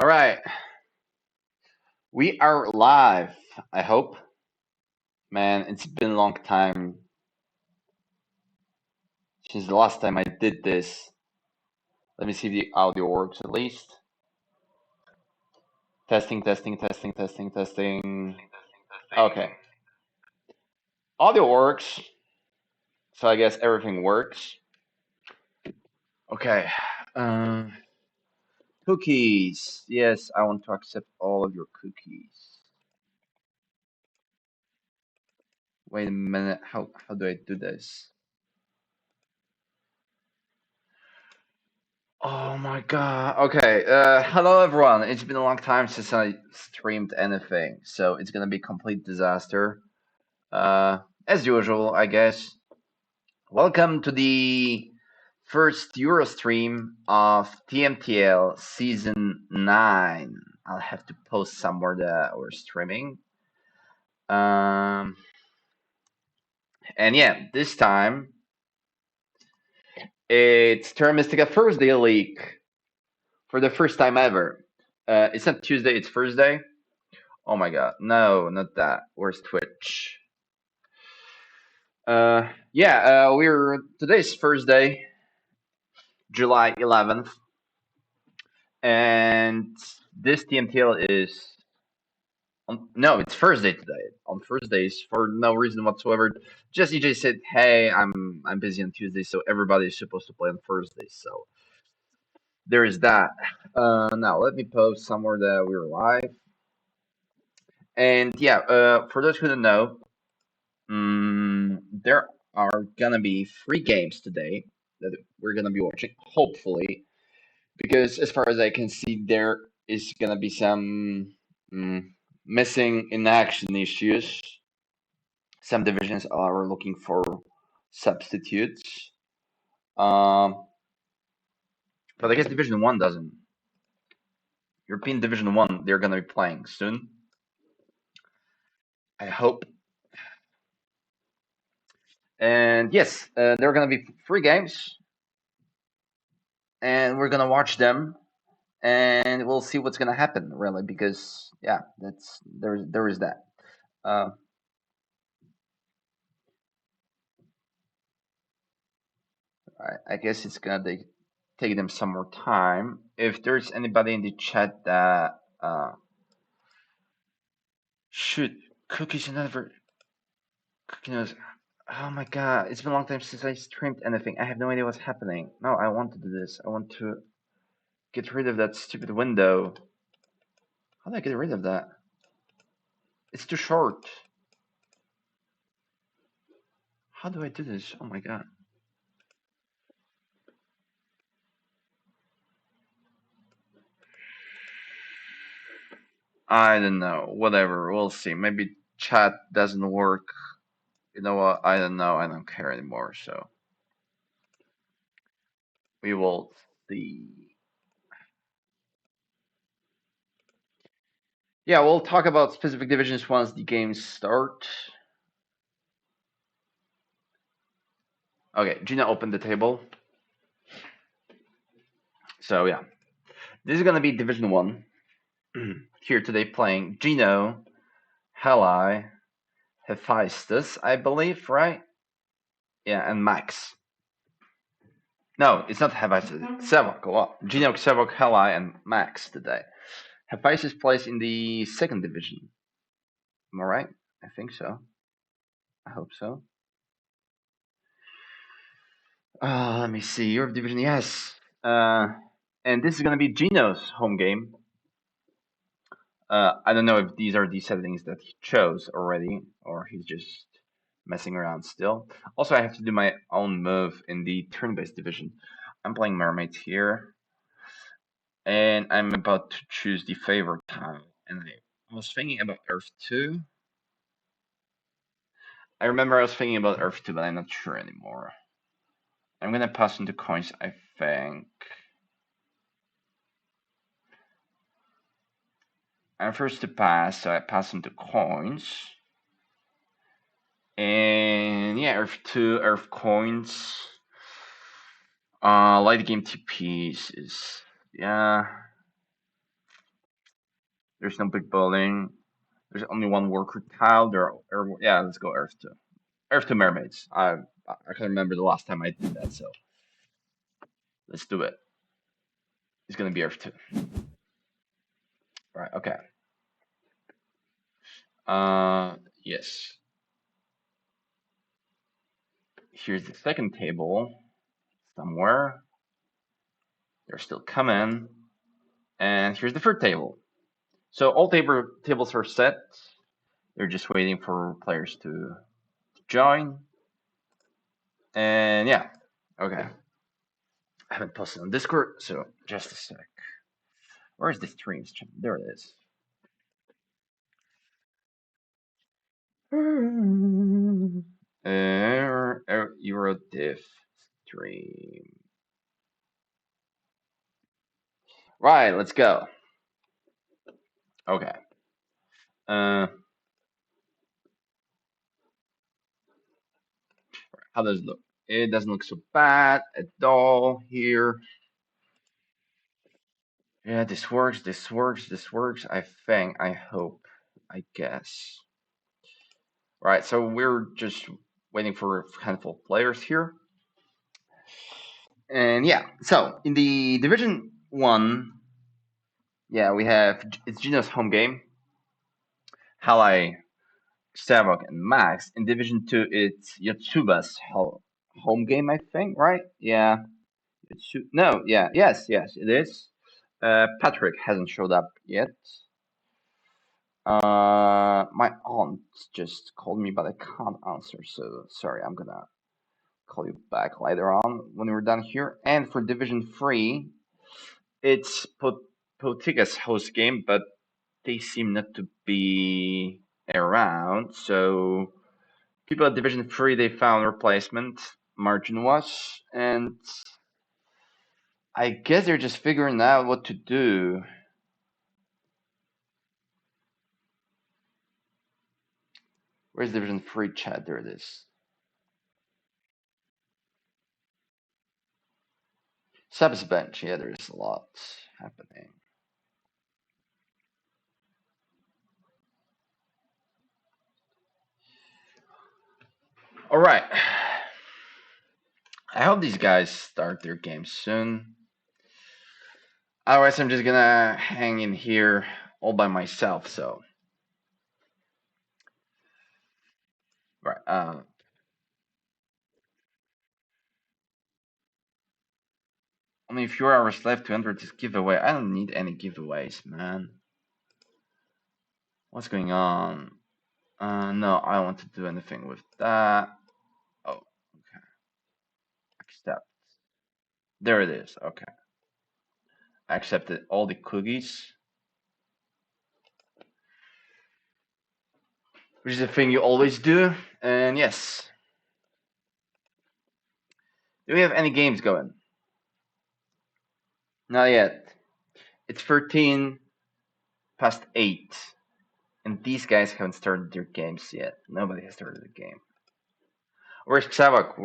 All right, we are live. I hope, man. It's been a long time since the last time I did this. Let me see if the audio works at least. Testing, testing, testing, testing, testing. Okay, audio works, so I guess everything works. Okay, um, cookies. Yes, I want to accept all of your cookies. Wait a minute. How do I do this? Oh my god. Okay. Hello everyone. It's been a long time since I streamed anything, so it's gonna be complete disaster. Uh, as usual, I guess. Welcome to the first Euro stream of TMTL Season 9. I'll have to post somewhere that we're streaming. Um, and yeah, this time it's Terra Mystica Thursday League for the first time ever. It's not Tuesday, it's Thursday. Oh my god, no, not that. Where's Twitch? We're today's Thursday, July 11th, and this TMTL is no, it's Thursday today. On Thursdays, for no reason whatsoever, Jesse J said, "Hey, I'm busy on Tuesday, so everybody's supposed to play on Thursdays." So there is that. Now let me post somewhere that we're live, and yeah, for those who don't know, there are gonna be three games today that we're gonna be watching, hopefully, because as far as I can see, there is gonna be some missing in action issues. Some divisions are looking for substitutes, um, but I guess Division One doesn't. European Division One, they're gonna be playing soon. I hope. And yes, there are gonna be three games, and we're gonna watch them and we'll see what's gonna happen really because yeah, that's there is that. Uh, I guess it's gonna take them some more time. If there's anybody in the chat that shoot cookies and other cookies. Oh my god, it's been a long time since I streamed anything. I have no idea what's happening. No, I want to do this. I want to get rid of that stupid window. How do I get rid of that? It's too short. How do I do this? Oh my god. I don't know. Whatever. We'll see. Maybe chat doesn't work. You know what? I don't know. I don't care anymore. So we will see. Yeah, we'll talk about specific divisions once the games start. Okay, Gina opened the table. So yeah, this is gonna be Division One. Here today playing Gino, Heli, Hephaestus, I believe, right? Yeah, and Max. No, it's not Hephaestus. Sevok. Well, Gino, Sevok, Heli, and Max today. Hephaestus plays in the second division. Am I right? I think so. I hope so. Let me see. Europe division, yes. And this is gonna be Gino's home game. I don't know if these are the settings that he chose already, or he's just messing around still. Also, I have to do my own move in the turn-based division. I'm playing Mermaids here, and I'm about to choose the favorite tile. And I was thinking about Earth 2. I remember I was thinking about Earth 2, but I'm not sure anymore. I'm gonna pass into coins, I think. I'm first to pass, so I pass into coins. And yeah, Earth 2, Earth coins. Late game TPs is, yeah. There's no big building. There's only one worker tile. Yeah, let's go Earth 2. Earth 2 mermaids. I can't remember the last time I did that, so let's do it. It's gonna be Earth 2. Right, okay. Yes. Here's the second table somewhere. They're still coming. And here's the third table. So all tables are set. They're just waiting for players to join. And yeah, okay. I haven't posted on Discord, so just a sec. Where's the streams? There it is. Eurodiff stream. Right, let's go. Okay. How does it look? It doesn't look so bad at all here. Yeah, this works, this works, this works. I think, I hope, I guess. Right, so we're just waiting for a handful of players here. And yeah, so in the Division 1, yeah, we have, it's Gino's home game. Halai, Savok, and Max. In Division 2, it's Yotsuba's home game, I think, right? Yeah. No, yeah, yes, it is. Patrick hasn't showed up yet. My aunt just called me, but I can't answer, so sorry, I'm gonna call you back later on when we're done here. And for Division 3, it's Potiga's host game, but they seem not to be around, so people at Division 3, they found replacement, Margin was, and I guess they're just figuring out what to do. Where's Division 3 chat? There it is. Subs bench, yeah, there's a lot happening. All right. I hope these guys start their game soon. Otherwise, I'm just gonna hang in here all by myself. So, right. Only a few hours left to enter this giveaway. I don't need any giveaways, man. What's going on? No, I don't want to do anything with that. Oh, okay. Accept. There it is. Okay. I accepted all the cookies. Which is a thing you always do. And yes. Do we have any games going? Not yet. It's 13 past 8. And these guys haven't started their games yet. Nobody has started a game. Where's Xavok?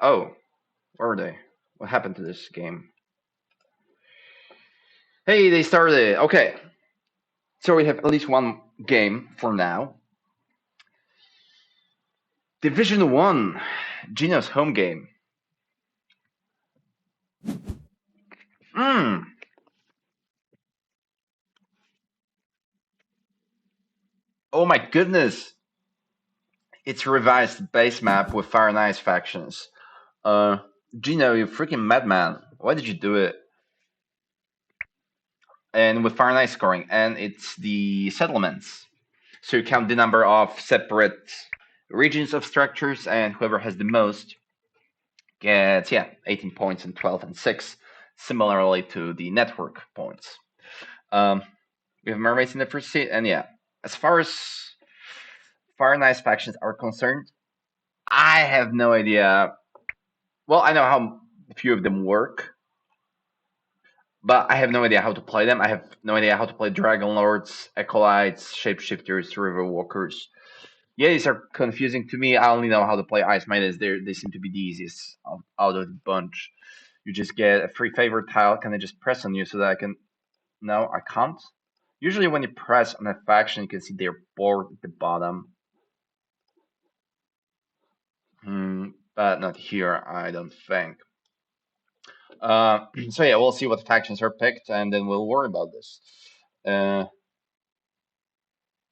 Oh, where are they? What happened to this game? Hey, they started it. Okay. So we have at least one game for now. Division 1, Gino's home game. Oh my goodness. It's a revised base map with Fire and Ice factions. Gino, you freaking madman. Why did you do it? And with Fire and Ice scoring, and it's the settlements. So you count the number of separate regions of structures, and whoever has the most gets 18 points and 12 and 6, similarly to the network points. We have mermaids in the first seat, and as far as Fire and Ice factions are concerned, I have no idea. Well, I know how few of them work, but I have no idea how to play them. I have no idea how to play Dragon Lords, Acolytes, Shapeshifters, River Walkers. Yeah, these are confusing to me. I only know how to play Ice Midas. They seem to be the easiest out of the bunch. You just get a free favorite tile. Can I just press on you so that I can? No, I can't. Usually when you press on a faction, you can see their board at the bottom. But not here, I don't think. So yeah, we'll see what factions are picked, and then we'll worry about this. Uh,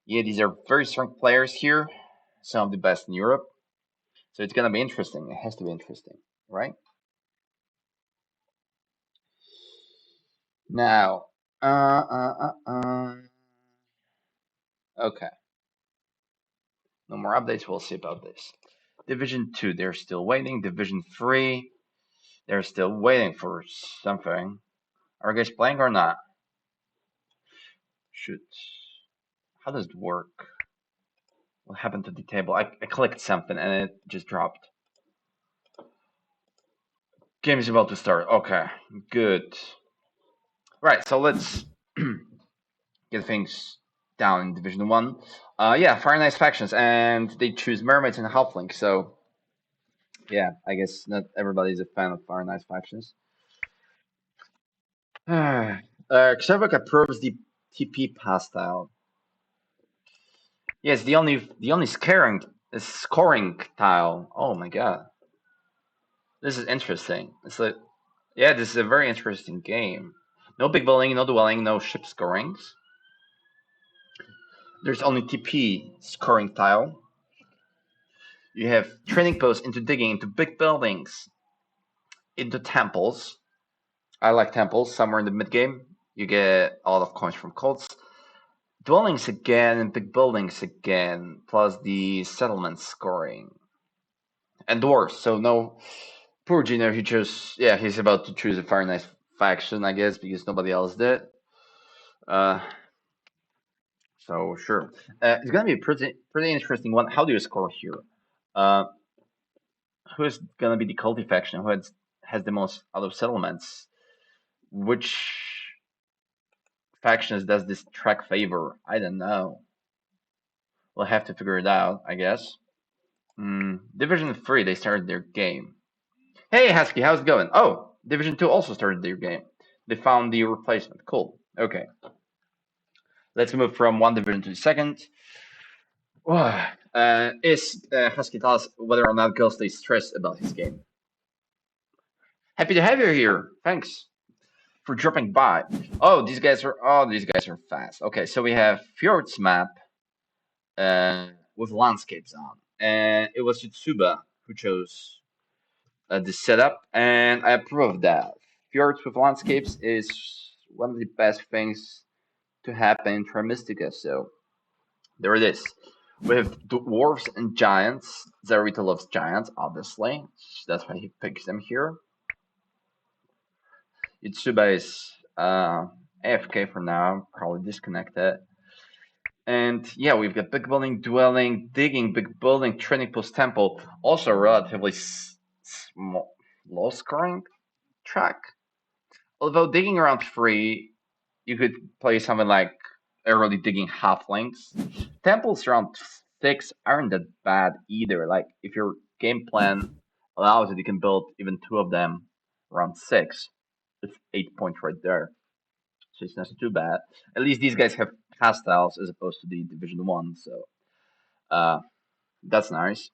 yeah, these are very strong players here, some of the best in Europe. So it's gonna be interesting. It has to be interesting, right? Now, okay, no more updates. We'll see about this. Division 2, they're still waiting. Division 3, they're still waiting for something. Are you guys playing or not? Shoot. How does it work? What happened to the table? I clicked something and it just dropped. Game is about to start. Okay, good. Right, so let's get things down in Division 1. Yeah, very nice factions, and they choose mermaids and halflings, so yeah, I guess not everybody's a fan of very nice factions. Xervik approves the TP pastyle. Yes, the only scoring tile. Oh my god. This is interesting. It's like yeah, this is a very interesting game. No big building, no dwelling, no ship scorings. There's only TP scoring tile. You have training posts into digging into big buildings, into temples. I like temples. Somewhere in the mid game, you get a lot of coins from cults. Dwellings again and big buildings again, plus the settlement scoring. And dwarves, so no poor Gino, he chose he's about to choose a very nice faction, I guess, because nobody else did. Uh so sure. It's gonna be a pretty interesting one. How do you score here? Uh who's gonna be the culty faction? Has the most out of settlements? Which factions does this track favor? I don't know. We'll have to figure it out, I guess. Division 3, they started their game. Hey, Husky, how's it going? Oh, Division 2 also started their game. They found the replacement. Cool. Okay. Let's move from one division to the second. Husky tell us whether or not Ghostly is stressed about his game? Happy to have you here. Thanks for dropping by. These guys are fast. Okay, so we have Fjord's map with landscapes on. And it was Yutsuba who chose the setup, and I approve of that. Fjords with landscapes is one of the best things to happen in Trimistica, so there it is. We have dwarves and giants. Zarita loves giants, obviously. That's why he picks them here. Yutsuba is AFK for now, probably disconnected. And yeah, we've got big building, dwelling, digging, big building, training post temple. Also relatively small, low scoring track. Although digging around 3, you could play something like early digging halflings. Temples around 6 aren't that bad either. Like if your game plan allows it, you can build even 2 of them around 6. It's 8 points right there. So it's not too bad. At least these guys have pastiles as opposed to the Division 1, so that's nice.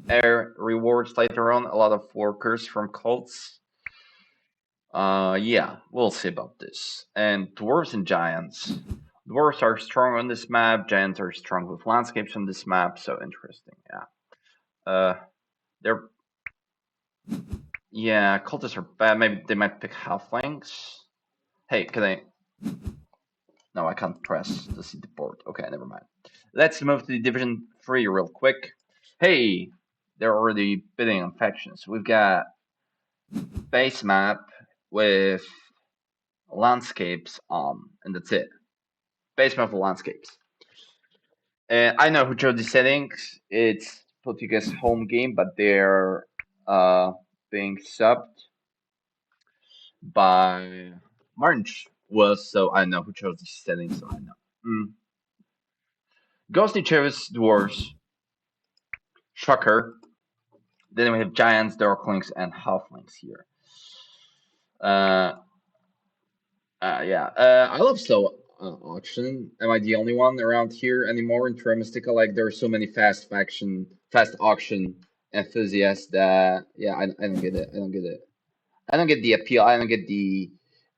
Air rewards later on, a lot of workers from cults. Yeah, we'll see about this. And dwarves and giants. Dwarves are strong on this map. Giants are strong with landscapes on this map. So interesting. Yeah. They're yeah. Cultists are bad. Maybe they might pick halflings. Hey, can I? No, I can't press to see the board. Okay, never mind. Let's move to the Division 3 real quick. Hey, they're already bidding on factions. We've got base map with landscapes on, and that's it. Base map with landscapes. I know who chose the settings. It's Portuguese home game, but they're being subbed by March was, so I know who chose the settings, so I know. Ghostly chose dwarves, shocker. Then we have giants, darklings, and halflings here. Uh, Yeah. I love slow auction. Am I the only one around here anymore in Terra Mystica? Like, there are so many fast auction enthusiasts that, yeah, I don't get it. I don't get it. I don't get the appeal. I don't get the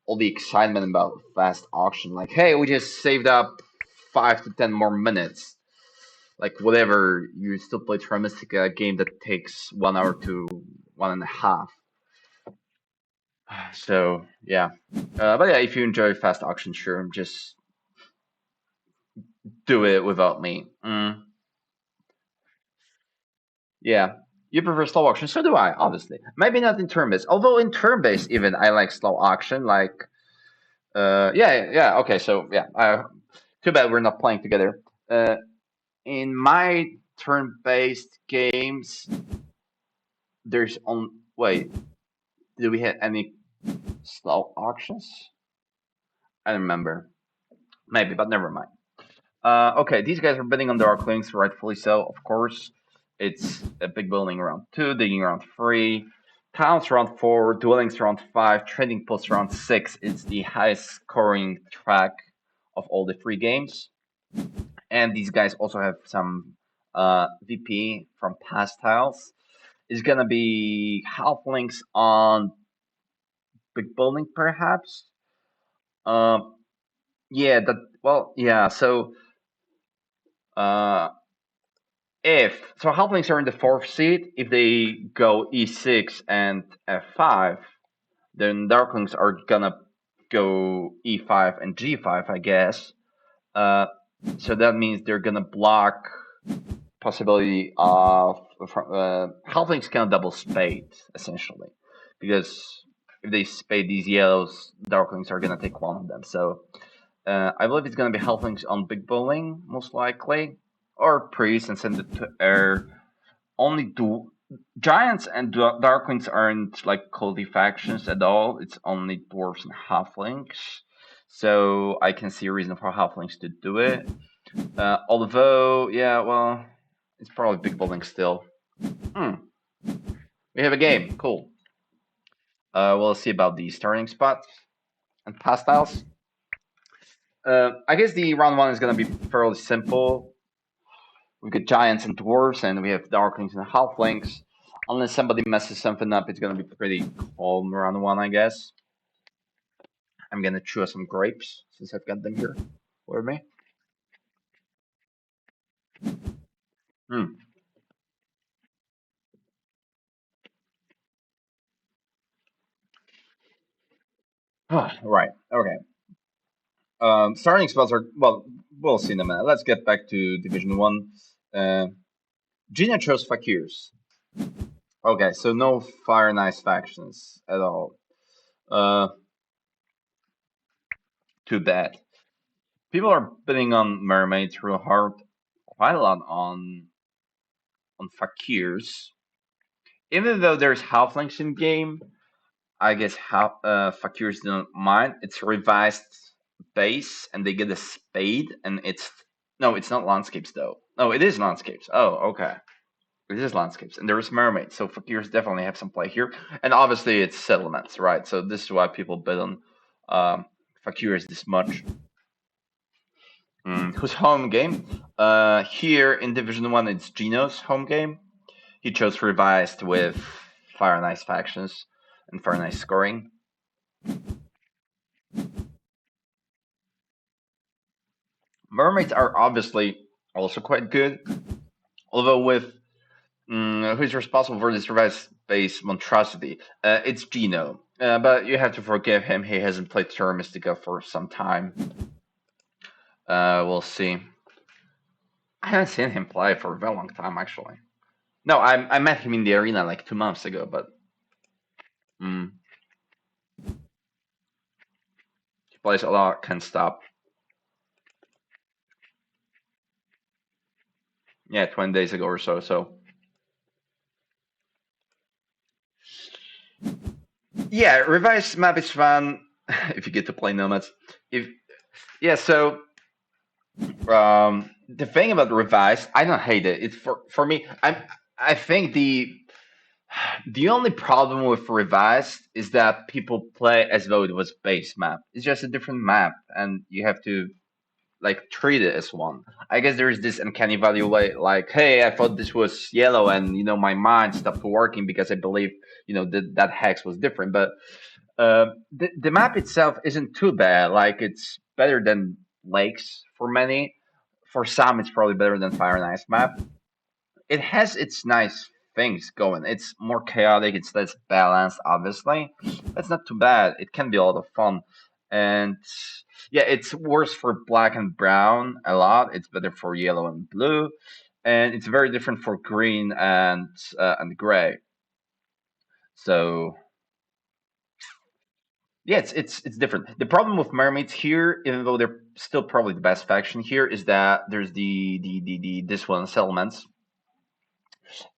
all the excitement about fast auction. Like, hey, we just saved up 5 to 10 more minutes. Like, whatever, you still play Terra Mystica, a game that takes 1 hour to 1.5. So yeah, but yeah, if you enjoy fast auction, sure, just do it without me. Yeah, you prefer slow auction, so do I. Obviously, maybe not in turn based. Although in turn based, even I like slow auction. Like, yeah, yeah. Okay, so yeah, too bad we're not playing together. Uh, in my turn based games, there's on. Wait, do we have any slow auctions? I don't remember. Maybe, but never mind. Okay, these guys are bidding on the Dark Links, rightfully so, of course. It's a big building round 2, digging round 3, towns round 4, dwellings round 5, trading posts round 6. It's the highest scoring track of all the 3 games. And these guys also have some VP from past tiles. It's gonna be halflings on big building, perhaps. Uh, yeah, that well, yeah. So uh, if so, halflings are in the fourth seat. If they go e6 and f5, then darklings are gonna go e5 and g5, I guess. Uh, so that means they're gonna block possibility of halflings can double spade essentially, because if they spade these yellows, darklings are gonna take one of them. So I believe it's gonna be halflings on big bowling most likely, or priest and send it to air. Only do giants and darklings aren't like culty factions at all. It's only dwarves and halflings. So I can see a reason for halflings to do it. Although, yeah, well, it's probably big bowling still. Hmm. We have a game. Cool. We'll see about the starting spots and pastiles. I guess the round 1 is gonna be fairly simple. We've got giants and dwarves, and we have darklings and halflings. Unless somebody messes something up, it's gonna be pretty calm round 1, I guess. I'm gonna chew some grapes since I've got them here with me. Hmm. Right. Okay. Starting spots are well. We'll see in a minute. Let's get back to Division 1. Uh, Gina chose Fakirs. Okay, so no Fire and Ice factions at all. Uh, Too bad. People are bidding on mermaids real hard, quite a lot on fakirs. Even though there's halflings in game, I guess fakirs don't mind. It's revised base, and they get a spade, and it's no, it's not landscapes though. No, it is landscapes. Oh, okay. It is landscapes, and there is mermaids, so fakirs definitely have some play here. And obviously, it's settlements, right? So this is why people bid on fakirs this much. Whose home game? Here in Division 1, it's Gino's home game. He chose revised with Fire and Ice factions and Fire and Ice scoring. Mermaids are obviously also quite good, although with who's responsible for this revised base monstrosity? It's Gino. But you have to forgive him. He hasn't played Terra Mystica for some time. We'll see. I haven't seen him play for a very long time, actually. No, I met him in the arena like 2 months ago, but mm, he plays a lot, can't stop. Yeah, 20 days ago or so. So yeah, revised map is fun if you get to play nomads. If yeah, so the thing about revised, I don't hate it. It's for me. I think The only problem with revised is that people play as though it was base map. It's just a different map, and you have to like treat it as one. I guess there is this uncanny valley way, like, hey, I thought this was yellow, and my mind stopped working because I believe that hex was different. But the map itself isn't too bad. Like it's better than lakes for many. For some, it's probably better than Fire and Ice map. It has its nice things going. It's more chaotic. It's less balanced, obviously. That's not too bad. It can be a lot of fun, and yeah, it's worse for black and brown a lot. It's better for yellow and blue, and it's very different for green and gray. So yeah, it's different. The problem with mermaids here, even though they're still probably the best faction here, is that there's the this one settlements.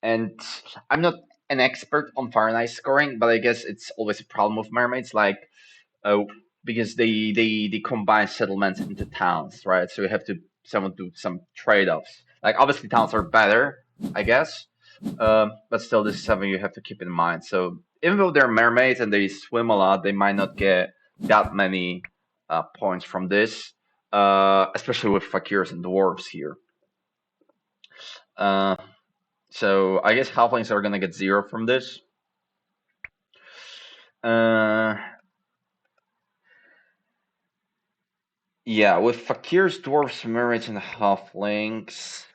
And I'm not an expert on Fahrenheit scoring, but I guess it's always a problem with mermaids, like uh, because they combine settlements into towns, right? So you have to someone do some trade-offs. Like obviously towns are better, I guess, but still this is something you have to keep in mind. So even though they're mermaids and they swim a lot, they might not get that many points from this, especially with fakirs and dwarves here. Uh, so I guess halflings are gonna get 0 from this. Uh, yeah, with fakirs, dwarves, mermaids, and halflings.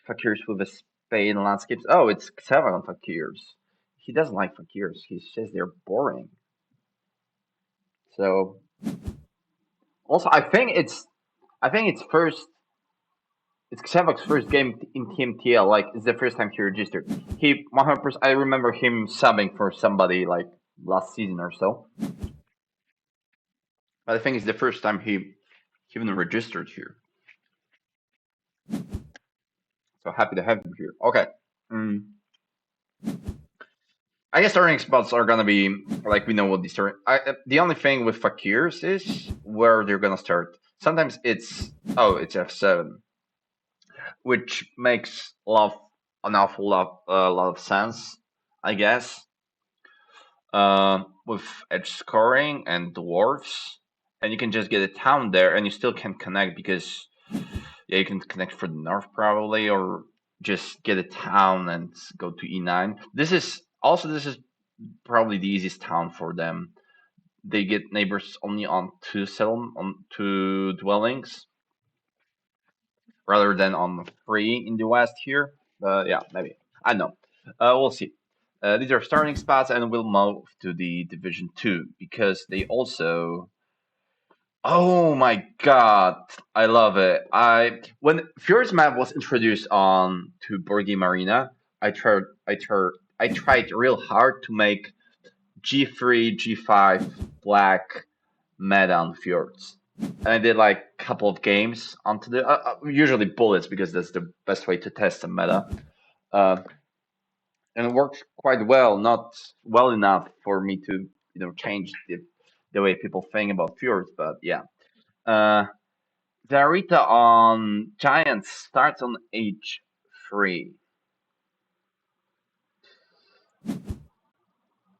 Fakirs with a spade and landscapes. Oh, it's Xevan on fakirs. He doesn't like fakirs. He says they're boring. So also, I think it's first. It's Xavak's first game in TMTL. Like, it's the first time he registered. He 100%. I remember him subbing for somebody like last season or so. But I think it's the first time he even registered here. So happy to have him here. Okay. Mm. I guess starting spots are gonna be like we know what the start. The only thing with fakirs is where they're gonna start. Sometimes it's F7, which makes an awful lot of sense, I guess. With edge scoring and dwarves, and you can just get a town there, and you still can connect because yeah, you can connect for the north probably, or just get a town and go to E9. This is probably the easiest town for them. They get neighbors only on two dwellings rather than on 3 in the west here. But yeah, maybe I don't know. We'll see. These are starting spots, and we'll move to the Division 2 because they also. Oh my god, I love it. When Fjord's map was introduced on to Board Game Arena, I tried real hard to make G3, G5 black meta on Fjords. And I did like a couple of games onto the usually bullets because that's the best way to test a meta. Uh, and it worked quite well, not well enough for me to change the way people think about Fjords, but yeah. Uh, Zarita on Giants starts on H3.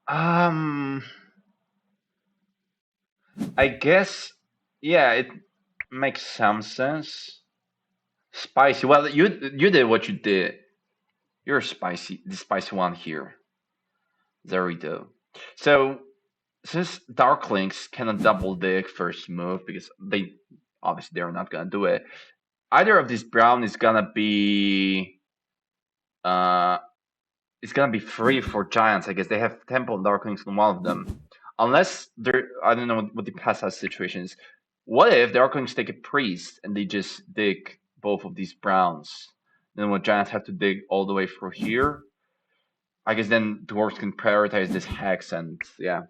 Um, I guess, yeah, it makes some sense. Spicy. Well, you did what you did. You're spicy, the spicy one here. Zarito. So since Darklings cannot double the first move because they obviously they're not gonna do it. Either of these brown is gonna be uh it's gonna be free for giants. I guess they have Temple and Darklings in one of them. Unless they're I don't know what the past has situation is. What if the Darklings take a priest and they just dig both of these browns? Then what giants have to dig all the way through here? I guess then dwarves can prioritize this hex and yeah.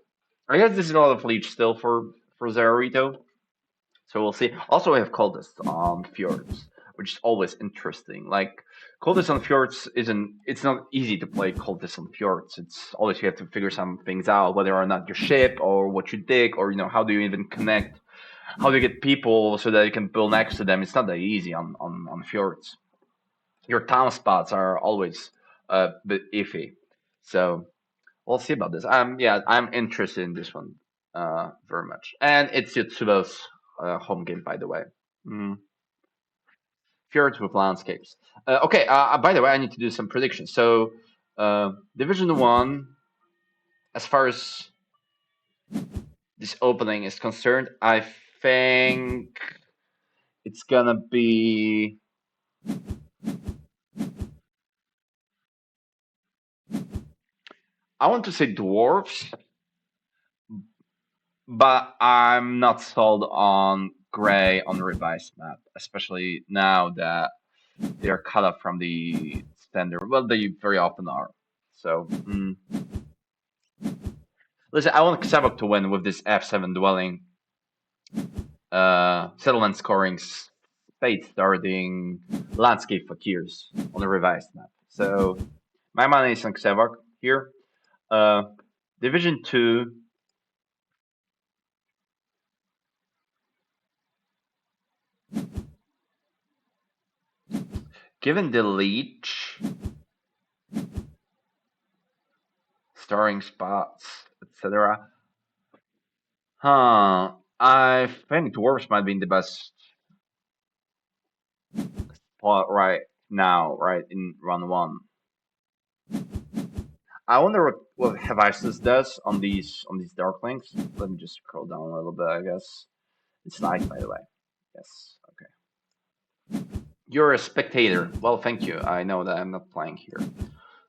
I guess this is a lot of leech still for Zararito. So we'll see. Also, we have cultists on fjords, which is always interesting. Like cultists on fjords isn't. It's not easy to play cultists on fjords. It's always you have to figure some things out, whether or not your ship or what you dig, or how do you even connect. How do you get people so that you can build next to them? It's not that easy on fjords. Your town spots are always a bit iffy. So we'll see about this. Yeah, I'm interested in this one very much, and it's Yotsuba's home game, by the way. Mm. Fjords with landscapes. Okay. By the way, I need to do some predictions. So, Division One, as far as this opening is concerned, I think it's gonna be. I want to say dwarves, but I'm not sold on gray on the revised map, especially now that they're cut off from the standard. Well, they very often are. So, listen, I want Xavok to win with this F7 dwelling, settlement scoring, spade starting, landscape fakirs on the revised map. So, my money is on Xavok here. Uh, Division 2. Given the leech, starring spots, etc. I think dwarves might be in the best spot right now, right in round one. I wonder what Hephaestus does on these darklings. Let me just scroll down a little bit. I guess it's nice, by the way. Yes. Okay. You're a spectator. Well, thank you. I know that I'm not playing here.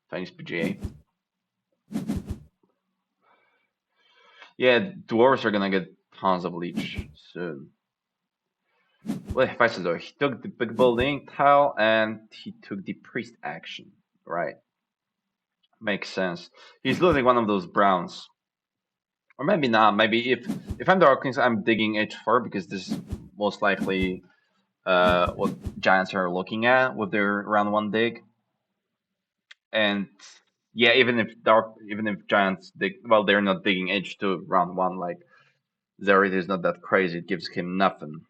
Thanks, PGA. Yeah, dwarves are gonna get tons of leech soon. Well, Hephaestus though, he took the big building tile and he took the priest action. Right. Makes sense. He's losing one of those browns. Or maybe not. Maybe if I'm the Darklings, I'm digging H4 because this is most likely what Giants are looking at with their round one dig. And yeah, even if Giants dig, well, they're not digging H2 round one. Like Zerith is not that crazy. It gives him nothing.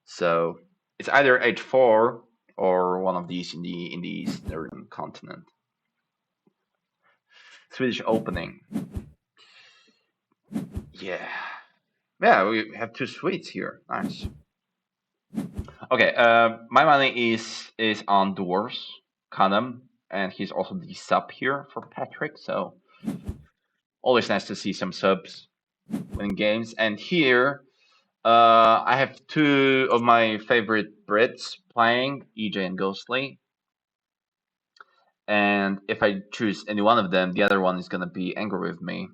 So it's either H4 or one of these in the Eastern continent. Swedish opening. Yeah. Yeah, we have two Swedes here. Nice. Okay, my money is on dwarves, Kanem, and he's also the sub here for Patrick. So always nice to see some subs winning games. And here, I have two of my favorite Brits playing, EJ and Ghostly. And if I choose any one of them, the other one is gonna be angry with me.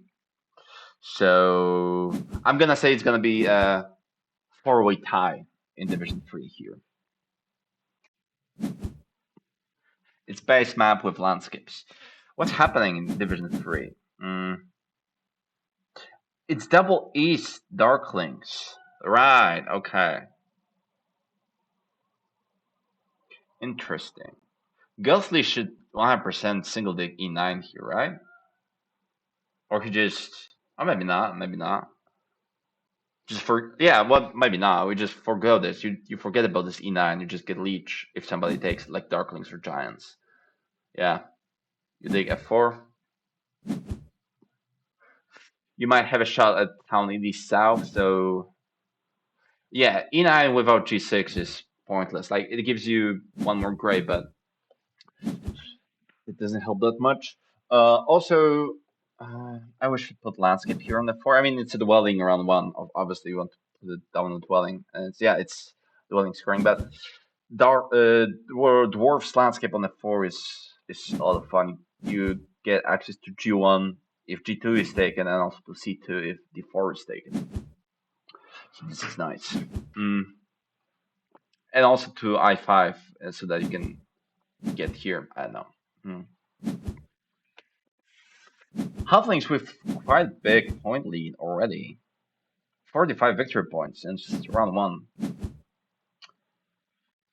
So I'm gonna say it's gonna be a four-way tie in Division 3 here. It's base map with landscapes. What's happening in Division 3? It's double East Darklings. Right, okay. Interesting. Ghostly should 100% single dig E9 here, right? Or he just. Oh, maybe not, maybe not. Just for. Yeah, well, maybe not. We just forgo this. You forget about this E9, you just get Leech if somebody takes like Darklings or Giants. Yeah. You dig F4. You might have a shot at town in the south, so yeah, E9 without G6 is pointless. Like it gives you one more gray, but it doesn't help that much. Also, I wish we put landscape here on the four. I mean, it's a dwelling around one. Obviously, you want to put it down on the dwelling, and it's dwelling scoring. But dwarf's landscape on the four is a lot of fun. You get access to G1 if G2 is taken, and also to C2 if D4 is taken. So this is nice. And also to I5 so that you can get here. I don't know. Halflings with quite big point lead already. 45 victory points since round one.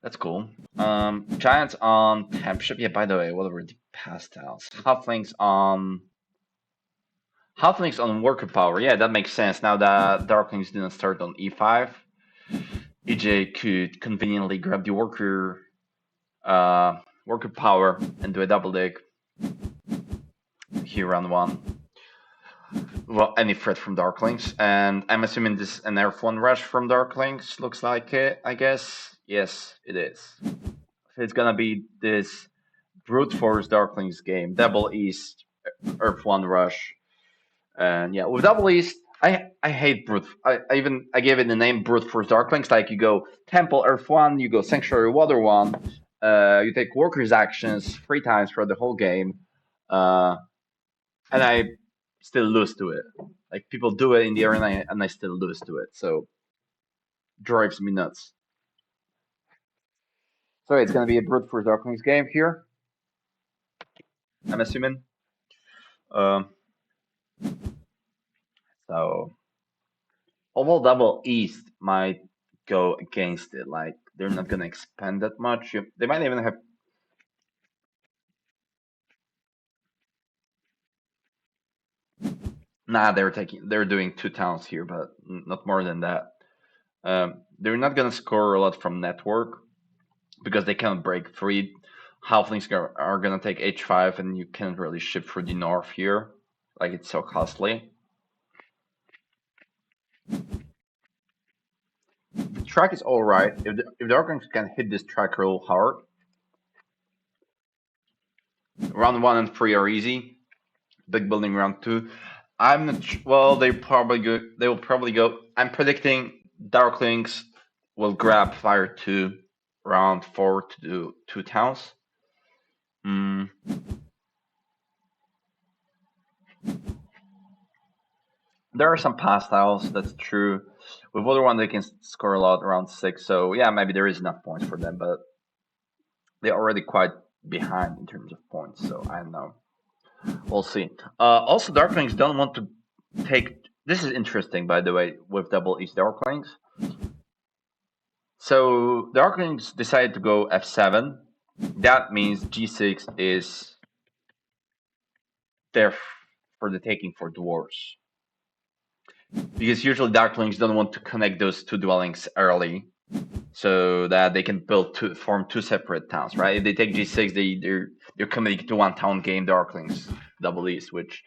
That's cool. Giants on Tempship. Yeah, by the way, what were the pastels? Halflings on worker power. Yeah, that makes sense. Now that Darklings didn't start on E5, EJ could conveniently grab the worker power and do a double dig. here round one. Well, any threat from Darklings, and I'm assuming this an F1 rush from Darklings looks like it. I guess yes, it is. It's gonna be this brute force Darklings game, Double East Earth One Rush, and yeah, with Double East, I hate brute. I gave it the name brute force Darklings. Like you go Temple Earth One, you go Sanctuary Water One, you take Workers actions 3 times for the whole game, uh, and I still lose to it. Like people do it in the arena, and I still lose to it. So drives me nuts. So it's gonna be a brute force Darklings game here. I'm assuming. Um, so although Double East might go against it, like they're not gonna expand that much. They might even have. Nah, they're doing 2 towns here, but not more than that. They're not gonna score a lot from network because they can't break free. Halflings are gonna take H5, and you can't really ship through the north here. Like it's so costly. The track is all right. If the Archons can hit this track real hard, round 1 and 3 are easy. Big building round 2. I'm not. Well, they probably go. They will probably go. I'm predicting Darklings will grab Fire 2 round 4 to do 2 towns. Mm. There are some pass styles, that's true. With other one, they can score a lot around 6. So yeah, maybe there is enough points for them, but they're already quite behind in terms of points. So I don't know. We'll see. Also, Darklings don't want to take. This is interesting, by the way, with Double East Darklings. So Darklings decided to go F7. That means G6 is there for the taking for dwarves. Because usually Darklings don't want to connect those 2 dwellings early, so that they can form 2 separate towns, right? If they take G6, they're committing to 1 town game Darklings Double East, which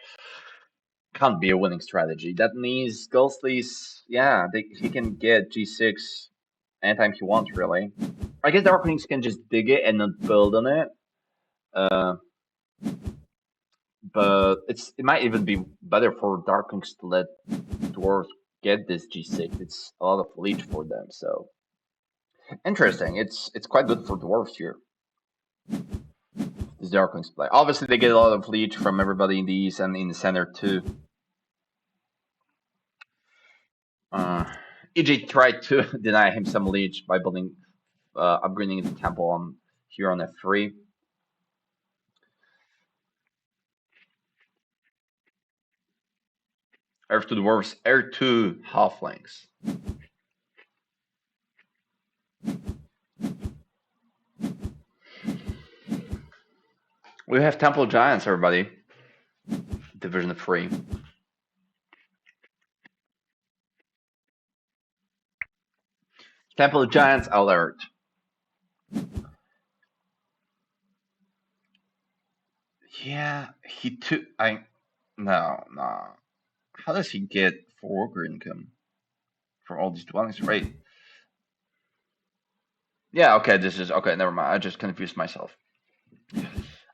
can't be a winning strategy. That means Ghostly's, yeah, he can get G6 anytime he wants, really. I guess Darklings can just dig it and not build on it. Uh, but it might even be better for Darklings to let Dwarves get this G6. It's a lot of leech for them, so interesting. It's quite good for Dwarves here. This Darklings play. Obviously, they get a lot of leech from everybody in the east and in the center too. EJ tried to deny him some leech by building, upgrading the temple on here on F3. Earth to Dwarves, Air 2 Halflings. We have Temple Giants, everybody. Division 3. Temple Giants alert. Yeah, he took. No. How does he get for worker income for all these dwellings? Right. Yeah. Okay. This is okay. Never mind. I just confused myself.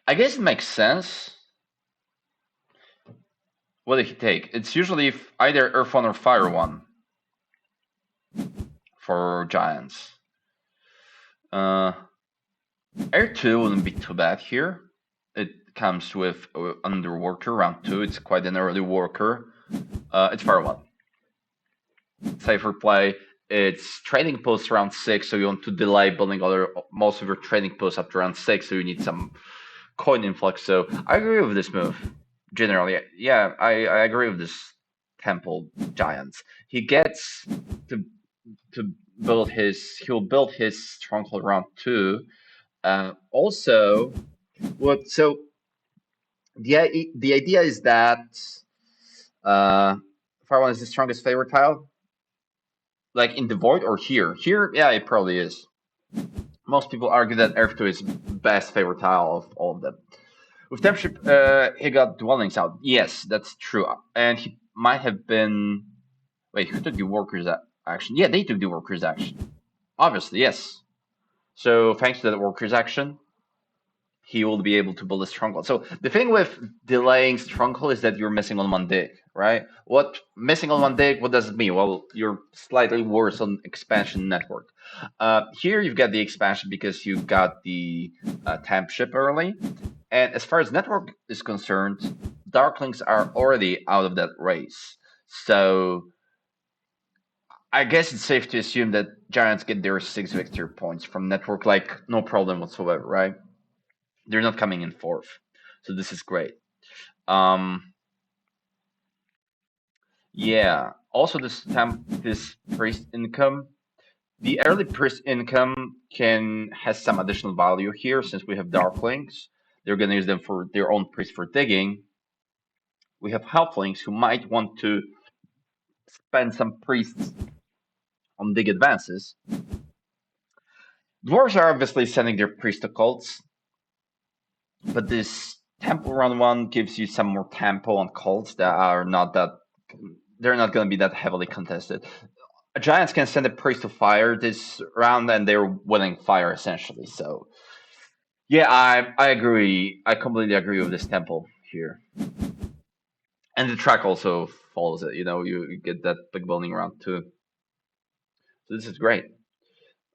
I guess it makes sense. What did he take? It's usually either Earth 1 or Fire 1 for Giants. Air 2 wouldn't be too bad here. It comes with under worker round 2. It's quite an early worker. It's Fire 1. Safer play. It's trading posts around 6, so you want to delay building most of your trading posts up to around 6, so you need some coin influx. So I agree with this move. Generally, yeah, I agree with this Temple Giants. He gets to build he'll build his stronghold round 2. Also, the idea is that Fire 1 is the strongest favorite tile, like in the void or here. Here, yeah, it probably is. Most people argue that Earth 2 is best favorite tile of all of them. With Tempship, he got dwellings out. Yes, that's true. And he might have been. Wait, who took the workers action? Yeah, they took the workers action. Obviously, yes. So thanks to that workers action, he will be able to build a stronghold. So the thing with delaying stronghold is that you're missing on one dig, right? What missing on one dig? What does it mean? Well, you're slightly worse on expansion network. Here you've got the expansion because you got the temp ship early, and as far as network is concerned, Darklings are already out of that race. So I guess it's safe to assume that Giants get their 6 victory points from network, like no problem whatsoever, right? They're not coming in fourth, so this is great. Um, yeah. Also, this priest income, the early priest income can has some additional value here since we have Darklings. They're gonna use them for their own priest for digging. We have Halflings who might want to spend some priests on dig advances. Dwarves are obviously sending their priest occults, but this tempo run one gives you some more tempo on cults that are not that they're not going to be that heavily contested. Giants can send a priest to fire this round, and they're winning fire essentially. So yeah, I agree. I completely agree with this tempo here, and the track also follows it. You get that big building round too. So this is great.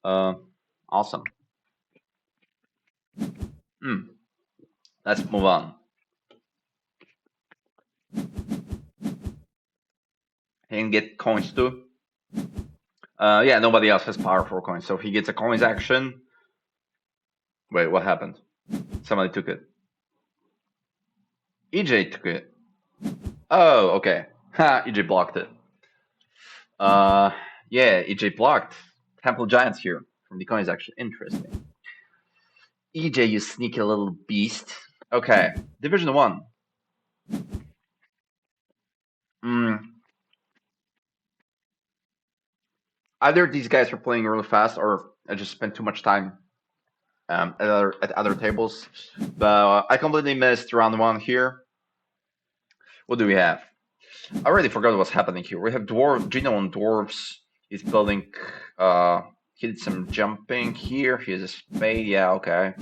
Uh, awesome. Hmm. Let's move on. He can get coins too. Yeah, nobody else has power for coins, so he gets a coins action. Wait, what happened? Somebody took it. EJ took it. Oh, okay. Ha, EJ blocked it. Uh, yeah, EJ blocked. Temple Giants here from the coins action. Interesting. EJ, you sneaky little beast. Okay, Division 1. Mm, either these guys are playing really fast or I just spent too much time at other tables. But I completely missed round 1 here. What do we have? I already forgot what's happening here. We have Gino on dwarves. He's building. He did some jumping here. He has a spade. Yeah, okay.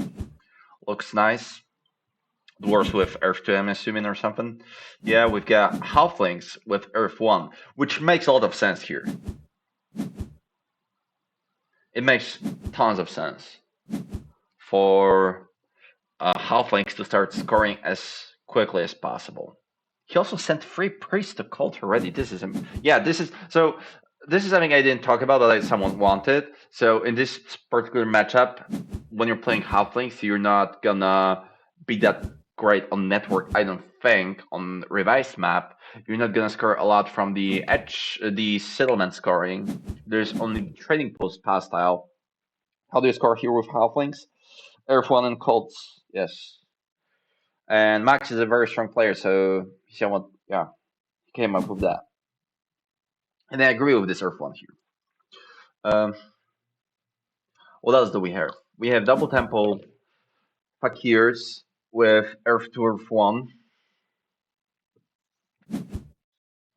Looks nice. Dwarves with Earth 2, I'm assuming, or something. Yeah, we've got Halflings with Earth 1, which makes a lot of sense here. It makes tons of sense for Halflings to start scoring as quickly as possible. He also sent free priests to cult already. This is something I didn't talk about that someone wanted. So in this particular matchup, when you're playing halflings, you're not gonna be that great on network. I don't think on revised map, you're not gonna score a lot from the edge, the settlement scoring. There's only trading post pass style. How do you score here with halflings? Earth one and cults, yes. And Max is a very strong player, so someone, yeah, he came up with that. And I agree with this Earth one here. Um, what else do we have? We have double tempo fakirs with Earth 2 Earth 1.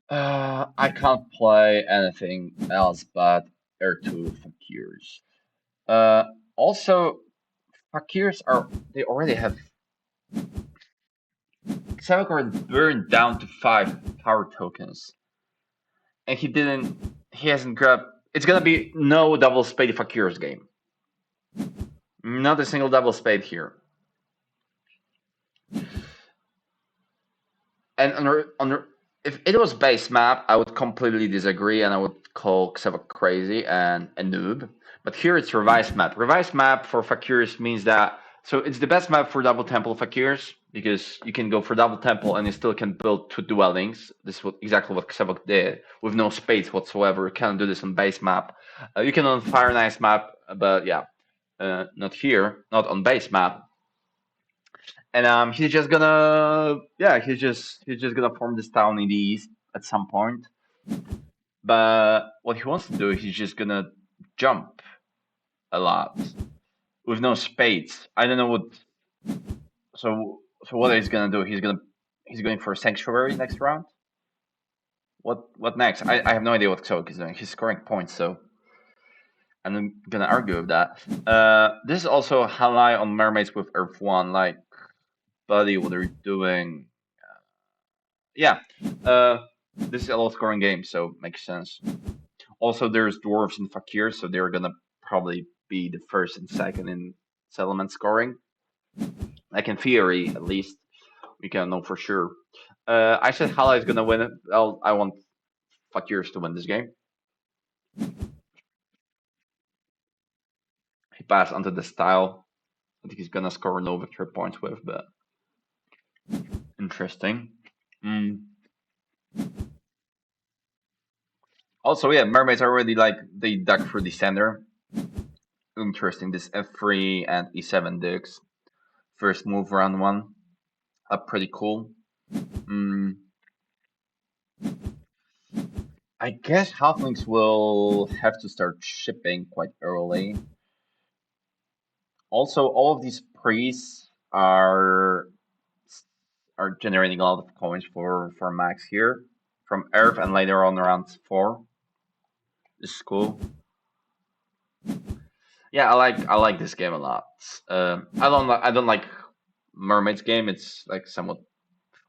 I can't play anything else but Earth 2 fakirs. Uh, also, fakirs they already have Savakar burned down to 5 power tokens. And he hasn't grabbed. It's gonna be no double spade fakirs game. Not a single double spade here. And if it was base map, I would completely disagree and I would call Xeva crazy and a noob. But here it's revised map. Revised map for Fakirs means that so it's the best map for double temple Fakirs because you can go for double temple and you still can build 2 dwellings. This is exactly what Xevok did with no spades whatsoever. You can't do this on base map. You can on Fire Nice map, but yeah, not here, not on base map. And he's just gonna he's just gonna form this town in the east at some point. But what he wants to do, he's just gonna jump a lot with no spades. I don't know what. So So what he's gonna do? He's going for sanctuary next round. What next? I have no idea what Xoik is doing. He's scoring points, so I'm gonna argue with that. This is also Halai on mermaids with Earth One. Like, buddy, what are you doing? Yeah. This is a low scoring game, so makes sense. Also, there's dwarves and fakirs, so they're gonna probably be the first and second in settlement scoring. Like in theory, at least, we can know for sure. I said Hala is gonna win it. Well, I want fakirs to win this game. He passed onto the style. I think he's gonna score no victory points with, but interesting. Mm. Also, yeah, mermaids are already like they dug through the center. Interesting. This F3 and E7 dicks. First move round one. Pretty cool. Mm, I guess halflings will have to start shipping quite early. Also, all of these priests are generating a lot of coins for max here from Earth and later on around 4. This is cool. Yeah, I like this game a lot. I don't like Mermaid's game. It's like somewhat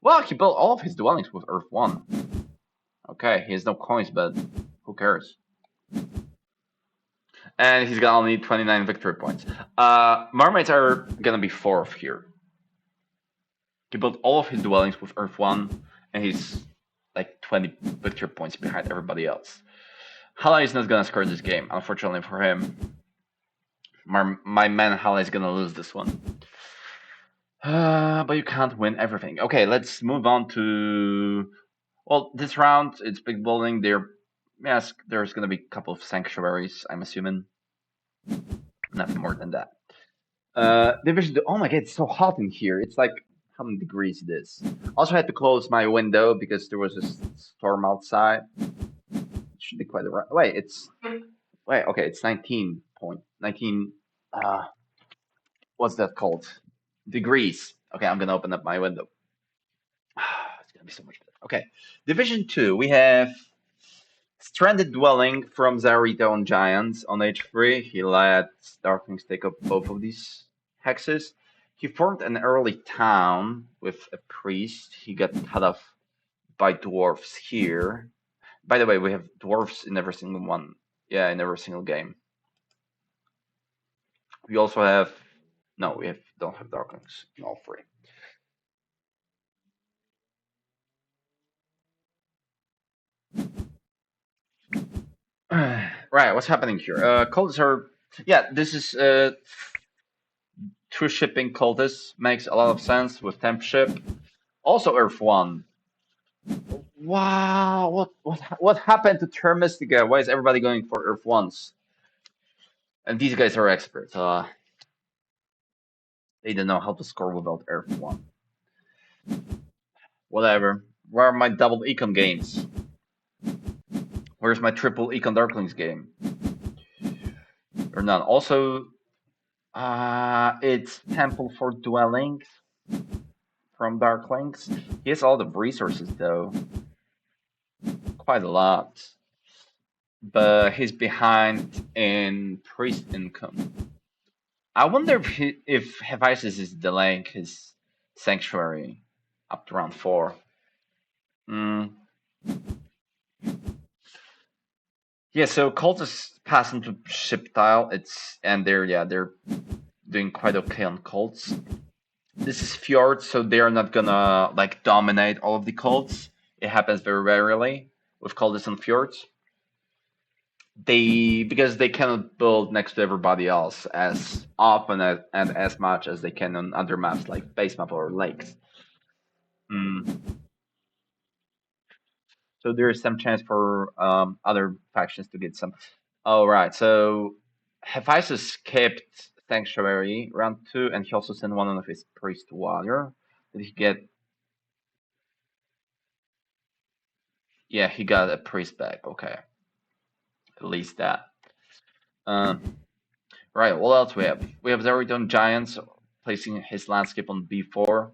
well. He built all of his dwellings with Earth 1. Okay, he has no coins, but who cares? And he's got only 29 victory points. Mermaids are gonna be 4th here. He built all of his dwellings with Earth 1, and he's like 20 victory points behind everybody else. Hala is not gonna score this game, unfortunately for him. My man Hala is gonna lose this one. But you can't win everything. Okay, let's move on to. Well, this round it's big building. Yes, there's gonna be a couple of sanctuaries. I'm assuming nothing more than that. Division. Oh my god, it's so hot in here. It's like how many degrees it is. Also had to close my window because there was a storm outside. It should be quite a wait. Okay. It's 19. What's that called? Degrees. Okay, I'm gonna open up my window. It's gonna be so much better. Okay, Division 2. We have Stranded Dwelling from Zarito on Giants on H3. He let Darklings take up both of these hexes. He formed an early town with a priest. He got cut off by dwarves here. By the way, we have dwarves in every single one. Yeah, in every single game. We also have no, don't have Darklings in all three. Right, what's happening here? Cultists are yeah, this is true shipping cultists makes a lot of sense with temp ship. Also Earth One. Wow, what happened to Terra Mystica? Why is everybody going for Earth Ones? And these guys are experts. They don't know how to score without Earth One. Whatever. Where are my double econ games? Where's my triple econ Darklings game? Or none. Also, it's Temple for Dwellings from Darklings. He has all the resources though, quite a lot. But he's behind in priest income. I wonder if Hephaestus is delaying his sanctuary up to round 4. Mm. Yeah, so cultists pass into ship tile. They're doing quite okay on cults. This is fjord, so they're not gonna like dominate all of the cults. It happens very rarely with cultists and fjords. Because they cannot build next to everybody else as often and as much as they can on other maps like base map or lakes. Mm. So there is some chance for other factions to get some. Oh right, so Hephaestus skipped Sanctuary round 2, and he also sent one of his priests to water. Did he get? Yeah, he got a priest back. Okay, at least that. Um, right. What else we have? We have Zeriton Giants placing his landscape on B4.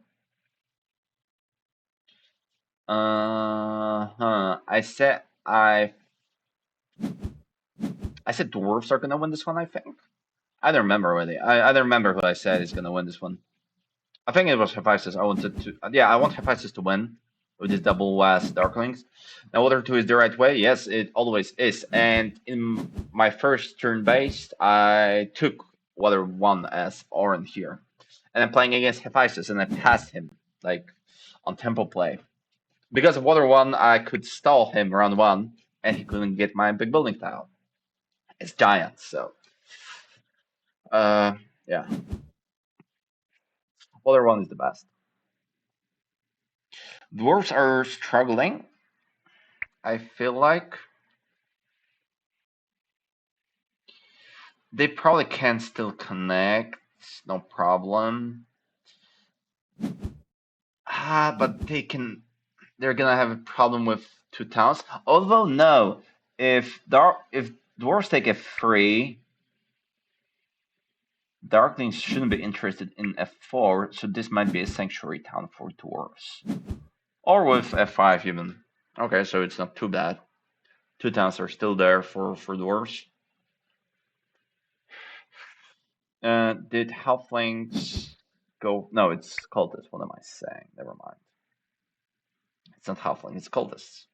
I said dwarves are gonna win this one. I think. I don't remember already. I don't remember who I said is gonna win this one. I think it was Hephaestus. I wanted to. Yeah, I want Hephaestus to win with his double West Darklings. Now, whether two is the right way? Yes, it always is. And in my first turn based, I took Water 1 as Oran here. And I'm playing against Hephaestus, and I passed him, like, on tempo play. Because of Water 1, I could stall him round 1, and he couldn't get my big building tile. It's giant, so. Yeah. Water 1 is the best. Dwarves are struggling, I feel like. They probably can still connect, no problem. But they're gonna have a problem with two towns. Although no, if dwarves take F3, Darklings shouldn't be interested in F4, so this might be a sanctuary town for dwarves. Or with F5 even. Okay, so it's not too bad. Two towns are still there for dwarves. Did halflings go? No, it's cultists. What am I saying? Never mind. It's not halfling. It's cultists.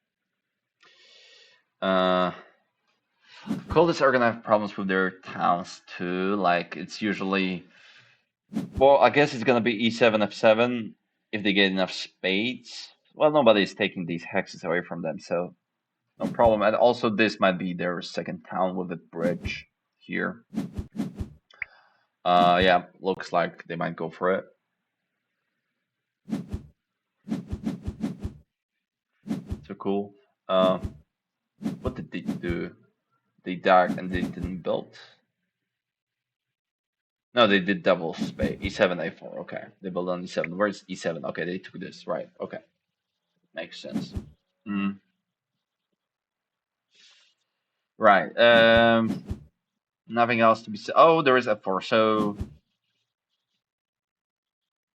Uh, cultists are gonna have problems with their towns too. Like it's usually, well, I guess it's gonna be E7 F7 if they get enough spades. Well, nobody's taking these hexes away from them, so no problem. And also, this might be their second town with a bridge here. Yeah, looks like they might go for it. So cool. What did they do? They dug and they didn't build. No, they did double spade. E7, A4. Okay, they built on E7. Where's E7? Okay, they took this. Right. Okay, makes sense. Mm. Right. Nothing else to be said. Oh, there is F4. So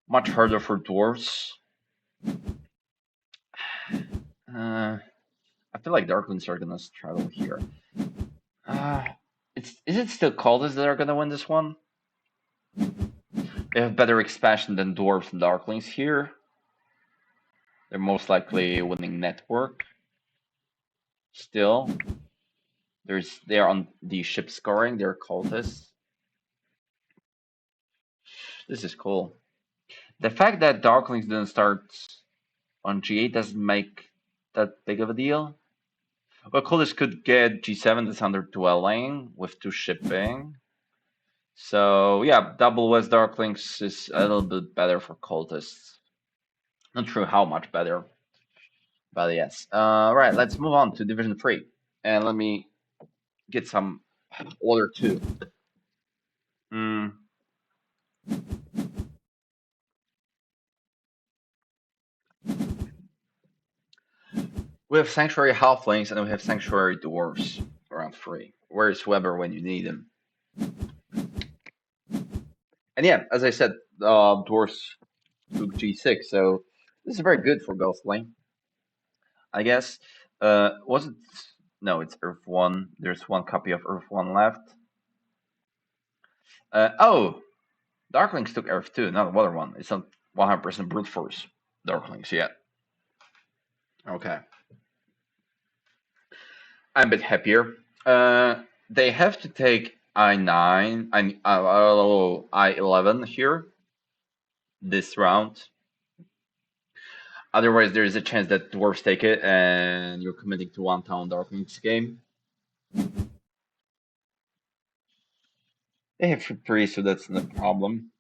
much harder for dwarves. I feel like Darklings are gonna struggle here. Is it still Cultists that are gonna win this one? They have better expansion than dwarves and Darklings here. They're most likely winning network. Still, they're on the ship scoring. They're cultists. This is cool. The fact that Darklings didn't start on G8 doesn't make that big of a deal. Well, cultists could get G7 that's under dwelling with two shipping. So yeah, double West Darklings is a little bit better for cultists. Not sure how much better, but yes. Right, let's move on to Division 3. And let me get some order 2. Mm. We have Sanctuary Halflings and we have Sanctuary Dwarves around 3. Where's Weber when you need him? And yeah, as I said, Dwarves took G6, so this is very good for Ghostling, I guess. Was it? No, it's Earth 1. There's one copy of Earth 1 left. Oh, Darklings took Earth 2, not Water 1. It's not 100% brute force Darklings yet. Okay. I'm a bit happier. They have to take I9, I11 here this round. Otherwise, there is a chance that dwarves take it, and you're committing to one town Darklings game. They have 3, so that's no problem.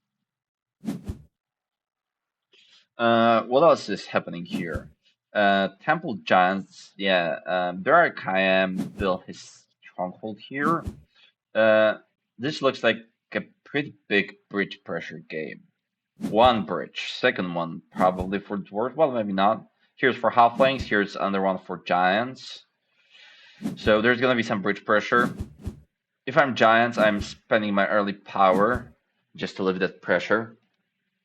What else is happening here? Temple Giants, yeah. Barak built his stronghold here. This looks like a pretty big bridge pressure game. One bridge, second one probably for dwarves. Well, maybe not. Here's for halflings. Here's another one for giants. So there's gonna be some bridge pressure. If I'm giants, I'm spending my early power just to lift that pressure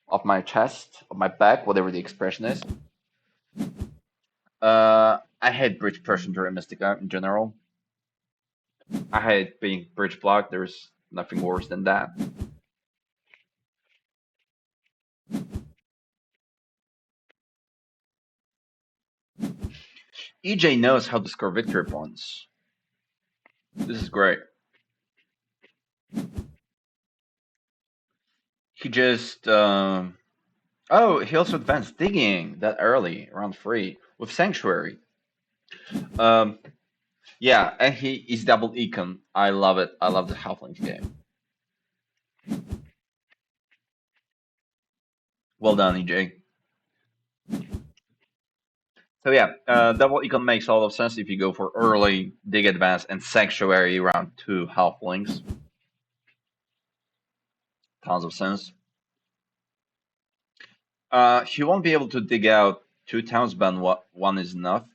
off my chest, of my back, whatever the expression is. I hate bridge pressure during Mystica in general. I hate being bridge blocked. There's nothing worse than that. EJ knows how to score victory points. This is great. He just oh, he also advanced digging that early, round 3, with Sanctuary. Um yeah, and he is double econ. I love it. I love the Halflings game. Well done, EJ. So yeah, double econ makes a lot of sense if you go for early dig advance and Sanctuary round 2 Halflings. Tons of sense. He won't be able to dig out 2 towns, but one is enough.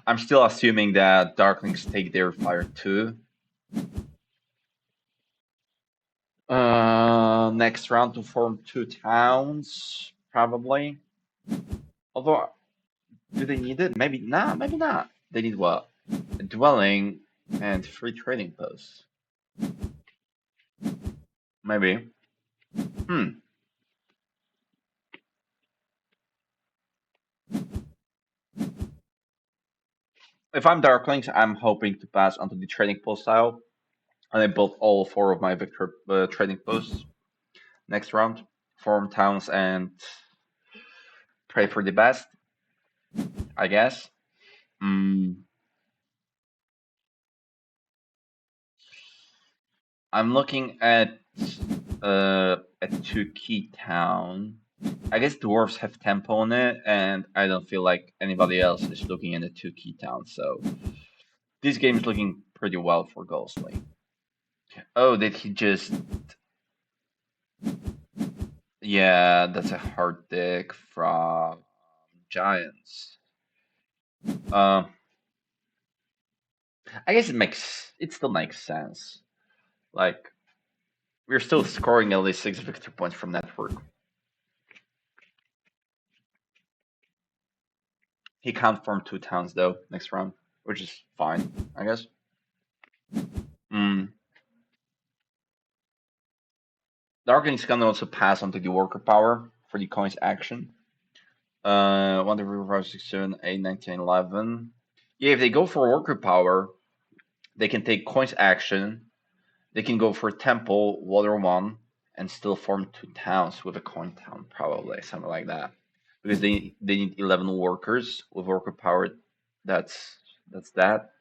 I'm still assuming that Darklings take their fire too. Next round to form 2 towns, probably. Although, do they need it? Maybe not. Maybe not. They need what? A dwelling and 3 trading posts. Maybe. Hmm. If I'm Darklings, I'm hoping to pass onto the trading post style, and I built all 4 of my victor trading posts next round. Form towns and pray for the best, I guess. Mm, I'm looking at a 2 key town. I guess dwarves have tempo on it, and I don't feel like anybody else is looking at a 2 key town. So this game is looking pretty well for Ghostly. Oh, did he just? Yeah, that's a hard dick from Giants. Uh, I guess it still makes sense. Like we're still scoring at least 6 victory points from network. He can't form 2 towns though next round, which is fine, I guess. Mm. Darklings can also pass onto the worker power for the coin's action. 1, 2, 3, 4, 5, 6, 7, 8, 9, 10, 11. Yeah, if they go for worker power, they can take coin's action. They can go for temple, water 1, and still form 2 towns with a coin town, probably something like that. Because they need 11 workers with worker power. That's that's that.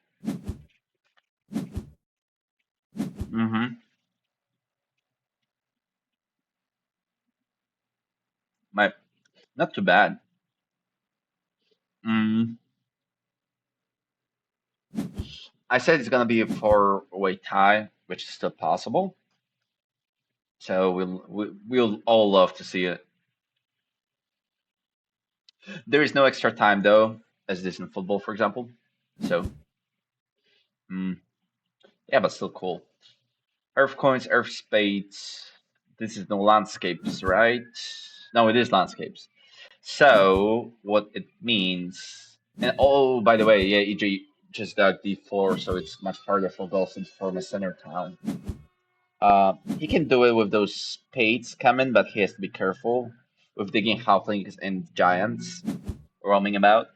Mm-hmm. My Not too bad. Mm. I said it's gonna be a 4-way tie, which is still possible. So we'll all love to see it. There is no extra time though, as it is in football, for example. So mm, yeah, but still cool. Earth coins, earth spades. This is no landscapes, right? No, it is landscapes. So what it means, and oh, by the way, yeah, EG just got D4, so it's much harder for Golson to form a center town. He can do it with those spades coming, but he has to be careful with digging halflings and giants roaming about.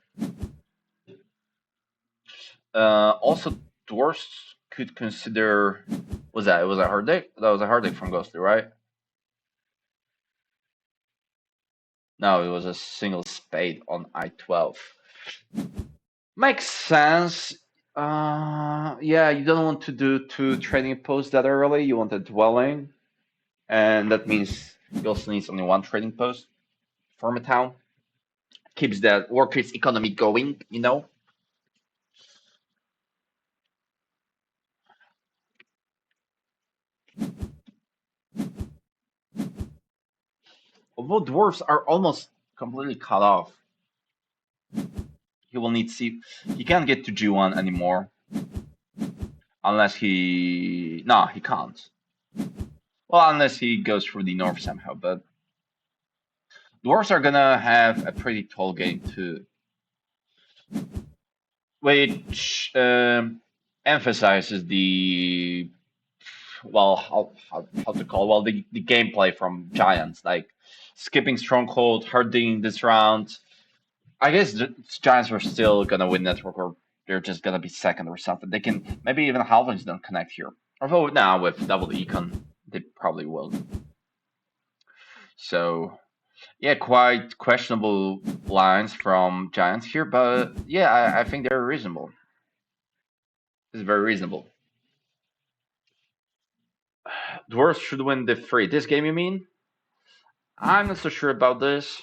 Also, dwarves could consider. Was that? It was a hard deck. That was a hard deck from Ghostly, right? No, it was a single spade on I-12. Makes sense. Yeah, you don't want to do 2 trading posts that early. You want a dwelling, and that means you also need only 1 trading post. Form a town keeps the workers' economy going. Although dwarves are almost completely cut off, he will need C. He can't get to G1 anymore unless he. No, he can't. Well, unless he goes through the north somehow, but Dwarves are gonna have a pretty tall game too, which emphasizes the how to call the gameplay from Giants, like skipping stronghold, harding this round. I guess the Giants are still gonna win network, or they're just gonna be second or something. They can maybe even Halflings don't connect here. Although now with double econ, they probably will. So yeah, quite questionable lines from Giants here, but yeah, I think they're reasonable. It's very reasonable. Dwarves should win the three. This game, you mean? I'm not so sure about this.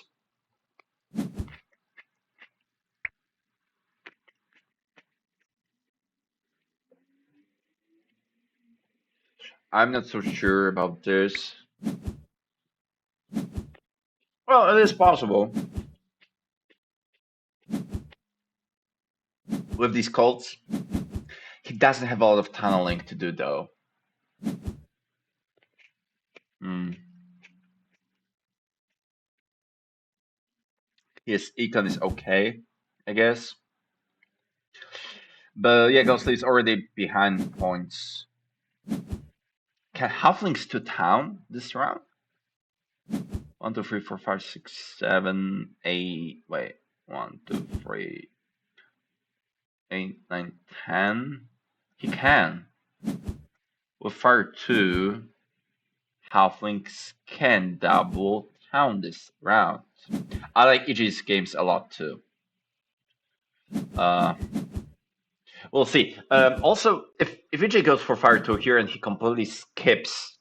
I'm not so sure about this. Well, it is possible with these Colts. He doesn't have a lot of tunneling to do, though. Mm. His econ is okay, I guess. But yeah, Ghostly is already behind points. Can Halflings to town this round? 1, 2, 3, 4, 5, 6, 7, 8. Wait. 1, 2, 3, 8, 9, 10. He can. With Fire 2, Halflings can double town this round. I like EG's games a lot too. Uh, we'll see. Also, if EJ goes for Fire 2 here and he completely skips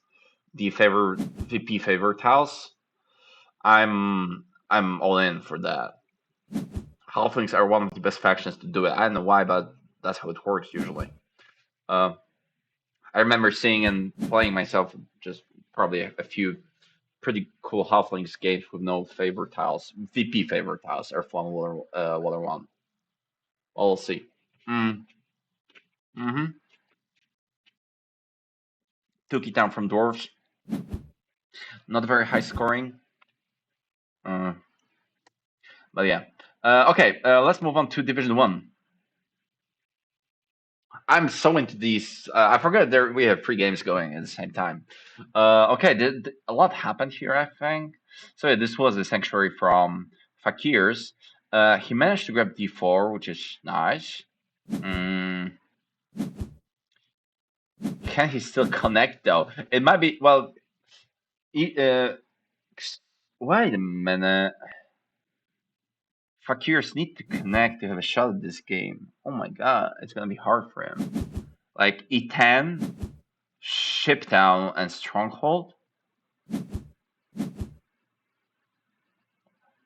the VP favor tiles, I'm all in for that. Halflings are one of the best factions to do it. I don't know why, but that's how it works usually. Uh, I remember seeing and playing myself just probably a few pretty cool Halflings games with no favor tiles, VP favor tiles, Earth 1, Water 1. We'll see. Mm, mm-hmm. Took it down from Dwarves. Not very high scoring. Uh, but yeah. Okay, let's move on to Division 1. I'm so into these. I forgot there we have 3 games going at the same time. Okay, a lot happened here, I think. So yeah, this was a sanctuary from Fakirs. He managed to grab D4, which is nice. Mm, can he still connect though? It might be well. Wait a minute. Fakirs need to connect to have a shot at this game. Oh my god, it's gonna be hard for him. Like E10, Shiptown, and Stronghold.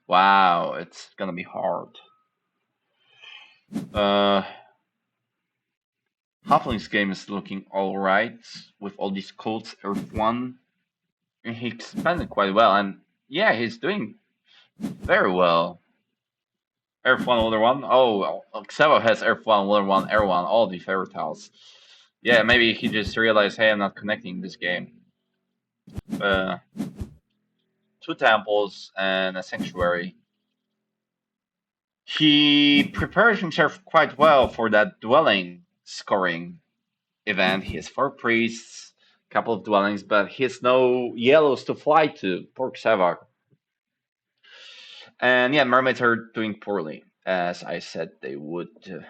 Wow, it's gonna be hard. Halfling's game is looking alright with all these cults, Earth 1. And he expanded quite well, and yeah, he's doing very well. Earth 1, Water 1. Oh, Xevo has Earth 1, Water 1, Air 1, all the fairy tiles. Yeah, maybe he just realized, hey, I'm not connecting this game. 2 temples and a sanctuary. He prepared himself quite well for that dwelling scoring event. He has 4 priests, a couple of dwellings, but he has no yellows to fly to. Poor Xevo. And yeah, mermaids are doing poorly, as I said they would.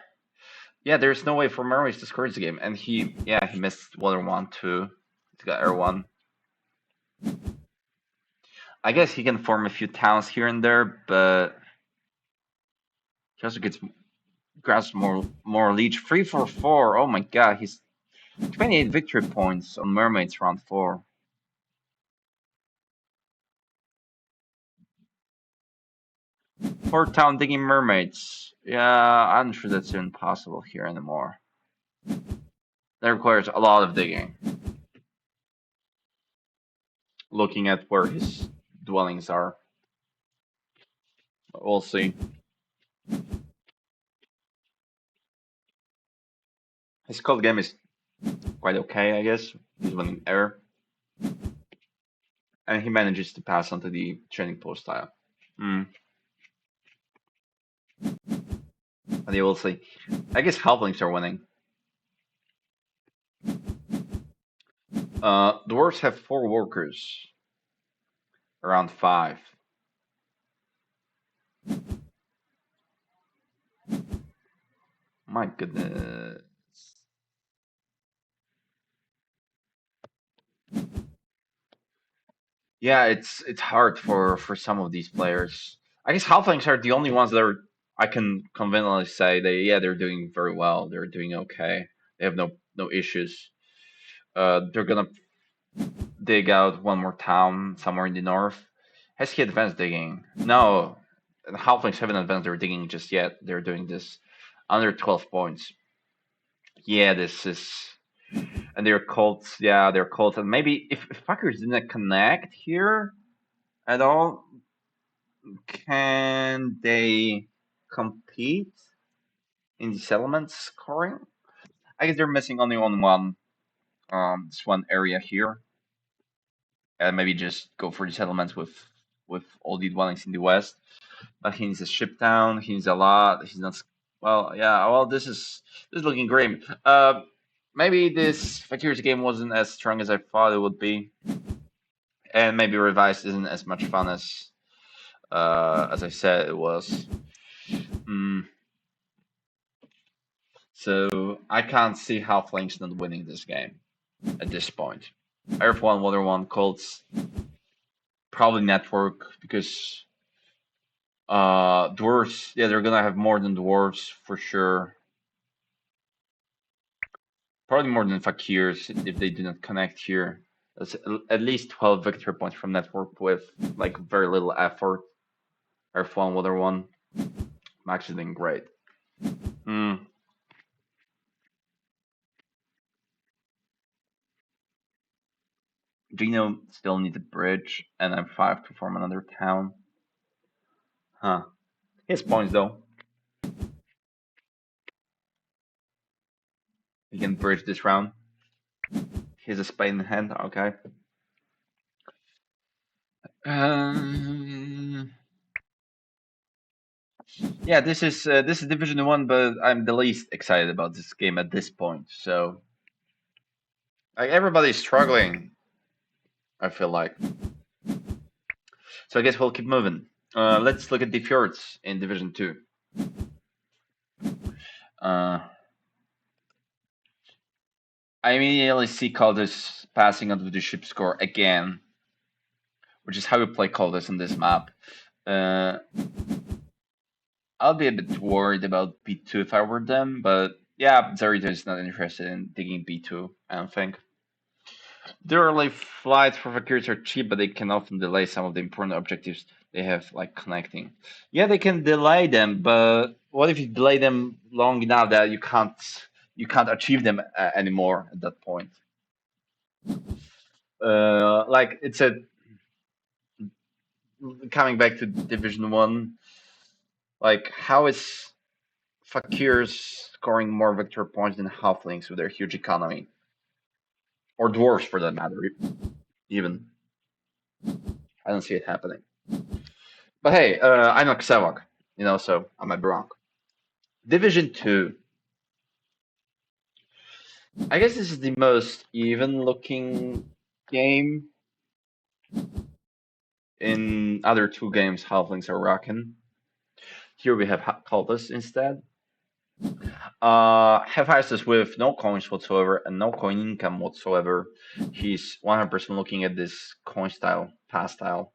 Yeah, there's no way for mermaids to score this game, and he missed water 1 too. He's got air 1. I guess he can form a few towns here and there, but he also grabs more leech. 3-4-4. Oh my god, he's 28 victory points on mermaids round 4. 4 town digging mermaids. Yeah, I'm sure that's impossible here anymore. That requires a lot of digging. Looking at where his dwellings are. We'll see. His cold game is quite okay, I guess. He's winning air. And he manages to pass onto the training post tile. Mm, and you will see. I guess halflings are winning. Dwarves have 4 workers, around 5. My goodness. Yeah, it's hard for some of these players. I guess halflings are the only ones that are I can conveniently say they're doing very well. They're doing okay. They have no issues. They're gonna dig out one more town somewhere in the north. Has he advanced digging? No, the halflings haven't advanced their digging just yet. They're doing this under 12 points. Yeah, this is and they're called. Yeah, they're called. And maybe if fuckers didn't connect here at all, can they compete in the settlements scoring? I guess they're missing only on this one area here, and maybe just go for the settlements with all the dwellings in the west. But he needs a ship down. He needs a lot. He's not. Well, yeah. Well, this is looking grim. Maybe this Fakir's game wasn't as strong as I thought it would be, and maybe revised isn't as much fun as I said it was. Mm, so I can't see Halflings not winning this game at this point. Earth One, Water One, Colts, probably Network because dwarves. Yeah, they're gonna have more than dwarves for sure. Probably more than Fakirs if they do not connect here. That's at least 12 victory points from Network with like very little effort. Earth One, Water One. Max is doing great. Hmm. Gino still needs a bridge, and I'm 5 to form another town. Huh. He has points though. He can bridge this round. He has a spade in hand. Okay. Um, yeah, this is Division One, but I'm the least excited about this game at this point. So like everybody's struggling. I feel like. So I guess we'll keep moving. Let's look at the fjords in Division Two. Uh, I immediately see Caldas passing onto the ship score again, which is how we play Caldas on this map. Uh, I'll be a bit worried about B2 if I were them, but yeah, Zarito is not interested in digging B2, I don't think. The early flights for Valkyries are cheap, but they can often delay some of the important objectives they have, like connecting. Yeah, they can delay them, but what if you delay them long enough that you can't achieve them anymore at that point? Like it's a coming back to Division One. Like how is Fakirs scoring more victory points than halflings with their huge economy, or dwarves for that matter. Even I don't see it happening. But hey, I'm a Ksevok, so I might be wrong. Division Two. I guess this is the most even-looking game. In other two games, halflings are rocking. Here we have cultists instead. Hephaestus with no coins whatsoever and no coin income whatsoever. He's 100% looking at this coin style, pass style,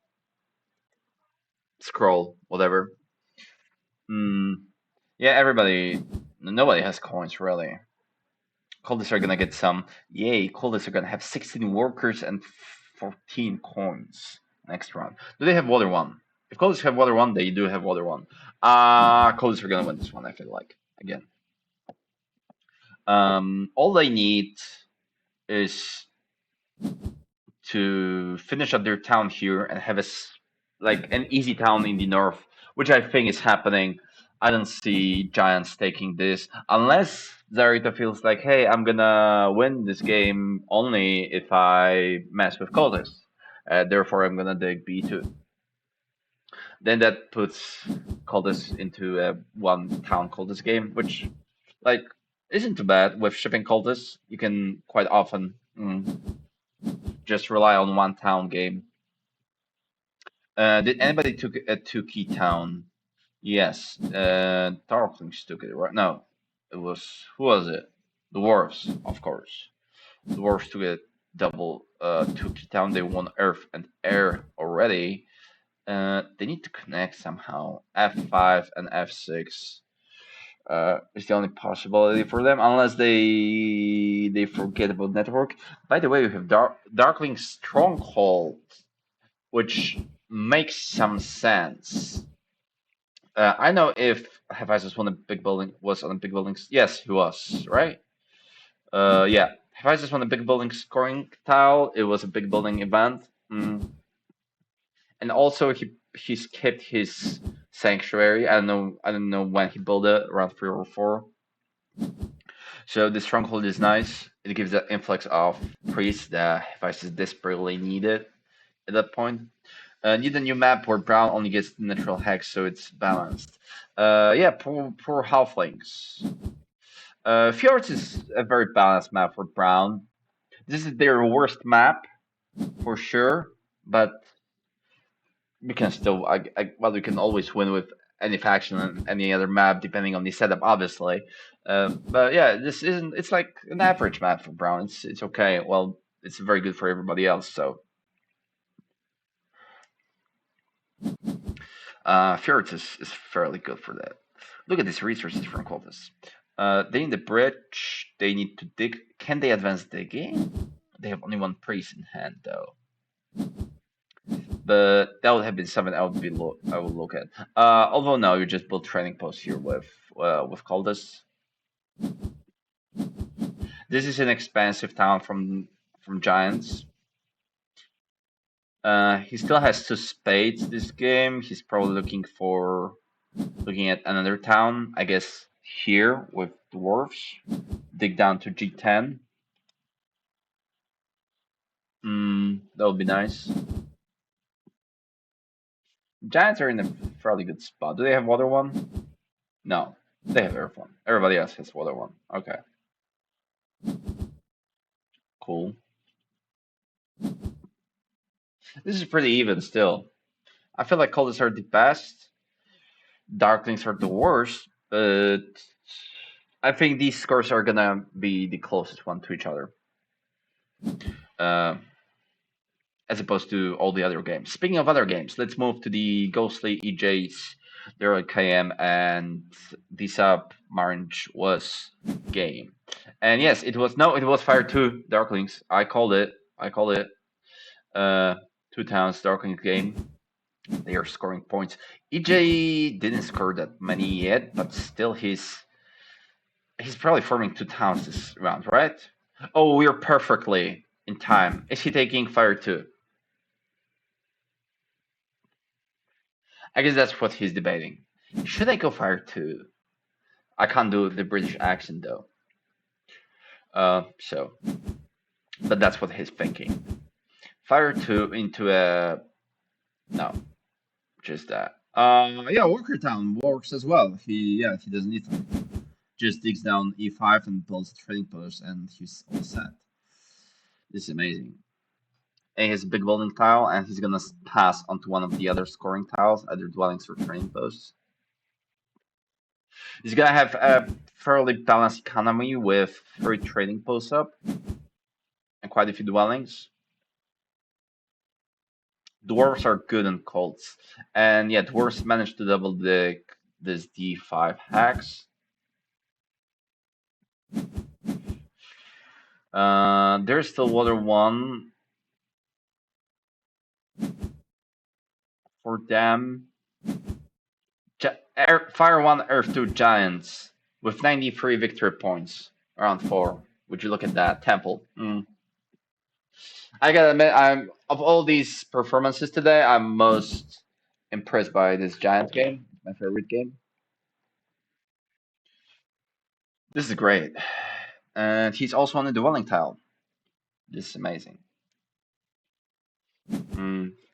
scroll, whatever. Mm, yeah, nobody has coins really. Cultists are gonna get some. Yay, cultists are gonna have 16 workers and 14 coins next round. Do they have water one? If cultists have water one, they do have water one. Cultists are gonna win this one, I feel like. Again. All they need is to finish up their town here and have like an easy town in the north, which I think is happening. I don't see Giants taking this unless Zarita feels like, hey, I'm gonna win this game only if I mess with cultists. Therefore, I'm gonna dig B2. Then that puts cultists into one town cultist game, which like isn't too bad. With shipping cultists, you can quite often just rely on one town game. Did anybody took a two key town? Yes, Darklings took it, right? No, it was who was it? The Dwarves, of course. The Dwarves took a double two key town. They won Earth and Air already. They need to connect somehow. F5 and F6 is the only possibility for them, unless they forget about network. By the way, we have Darkling Stronghold, which makes some sense. I know if Hephaestus won a big building was on a big building. Yes, he was right. Yeah, Hephaestus won a big building scoring tile. It was a big building event. And also he skipped his sanctuary. I don't know when he built it, around 3 or 4. So the stronghold is nice. It gives that influx of priests that Hephaestus desperately needed at that point. Need a new map where Brown only gets natural hex, so it's balanced. Yeah, poor halflings. Fjords is a very balanced map for Brown. This is their worst map for sure, but we can still, well, we can always win with any faction and any other map depending on the setup, obviously. But yeah, this isn't. It's like an average map for Brown. It's okay. Well, it's very good for everybody else. So Fjords is fairly good for that. Look at these resources from Quotas. They need the bridge. They need to dig. Can they advance digging? They have only one priest in hand, though. But that would have been something I would look at. Although no, you just build training posts here with Cultists. This is an expansive town from Giants. He still has 2 spades this game. He's probably looking at another town, I guess here with dwarves. Dig down to G10. That would be nice. Giants are in a fairly good spot. Do they have water one? No, they have earth one. Everybody else has water one. Okay, cool. This is pretty even still. I feel like cultists are the best. Darklings are the worst, but I think these scores are gonna be the closest one to each other. Uh, as opposed to all the other games. Speaking of other games, let's move to the Ghostly EJ's Daryl KM and the sub Marinch was game. And yes, it was Fire 2 Darklings. I called it. Uh, 2 towns Darklings game. They are scoring points. EJ didn't score that many yet, but still he's probably forming 2 towns this round, right? Oh, we're perfectly in time. Is he taking Fire 2? I guess that's what he's debating. Should I go Fire 2? I can't do the British accent though. So, but that's what he's thinking. Fire 2 into a no, just that. Yeah, Walker Town works as well. He doesn't need to. Just digs down E5 and builds a trading post, and he's all set. This is amazing. And he has a big building tile, and he's gonna pass onto one of the other scoring tiles, either dwellings or trading posts. He's gonna have a fairly balanced economy with 3 trading posts up and quite a few dwellings. Dwarves are good in cults, and yeah, dwarves managed to double this D5 hacks. There's still water 1 for them. Fire 1 Earth 2 Giants with 93 victory points, around 4. Would you look at that? Temple. I gotta admit, I'm of all these performances today, I'm most impressed by this Giants game. My favorite game. This is great, and he's also on the dwelling tile. This is amazing.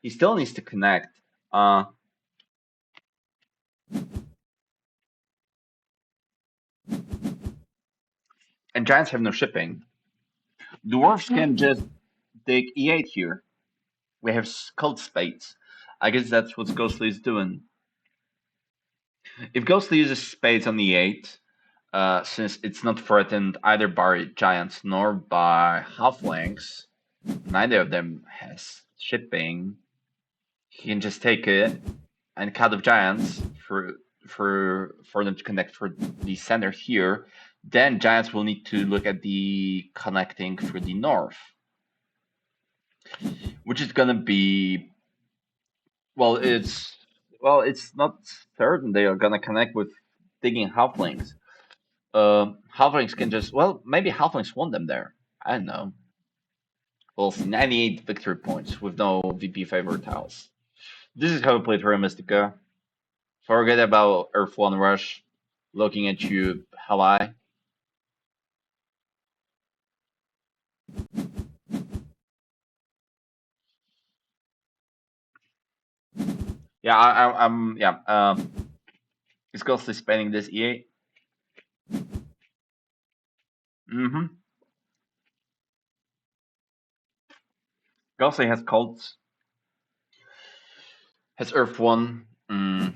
He still needs to connect. And giants have no shipping. Dwarfs can just take e8 here. We have cold spades. I guess that's what Ghostly is doing. If Ghostly uses spades on e8, since it's not threatened either by giants nor by halflings, neither of them has shipping. He can just take it and cut of giants for them to connect for the center here. Then giants will need to look at the connecting for the north, which is gonna be well. It's not certain they are gonna connect with digging halflings. Halflings can just maybe halflings want them there. I don't know. We'll see. 98 victory points with no VP favor tiles. This is how we play Terra Mystica. Forget about Earth One Rush. Looking at you, Halai. Yeah, I'm yeah. Is Ghostly spending this E8? Mm-hmm. Ghostly has cults. Has Earth One.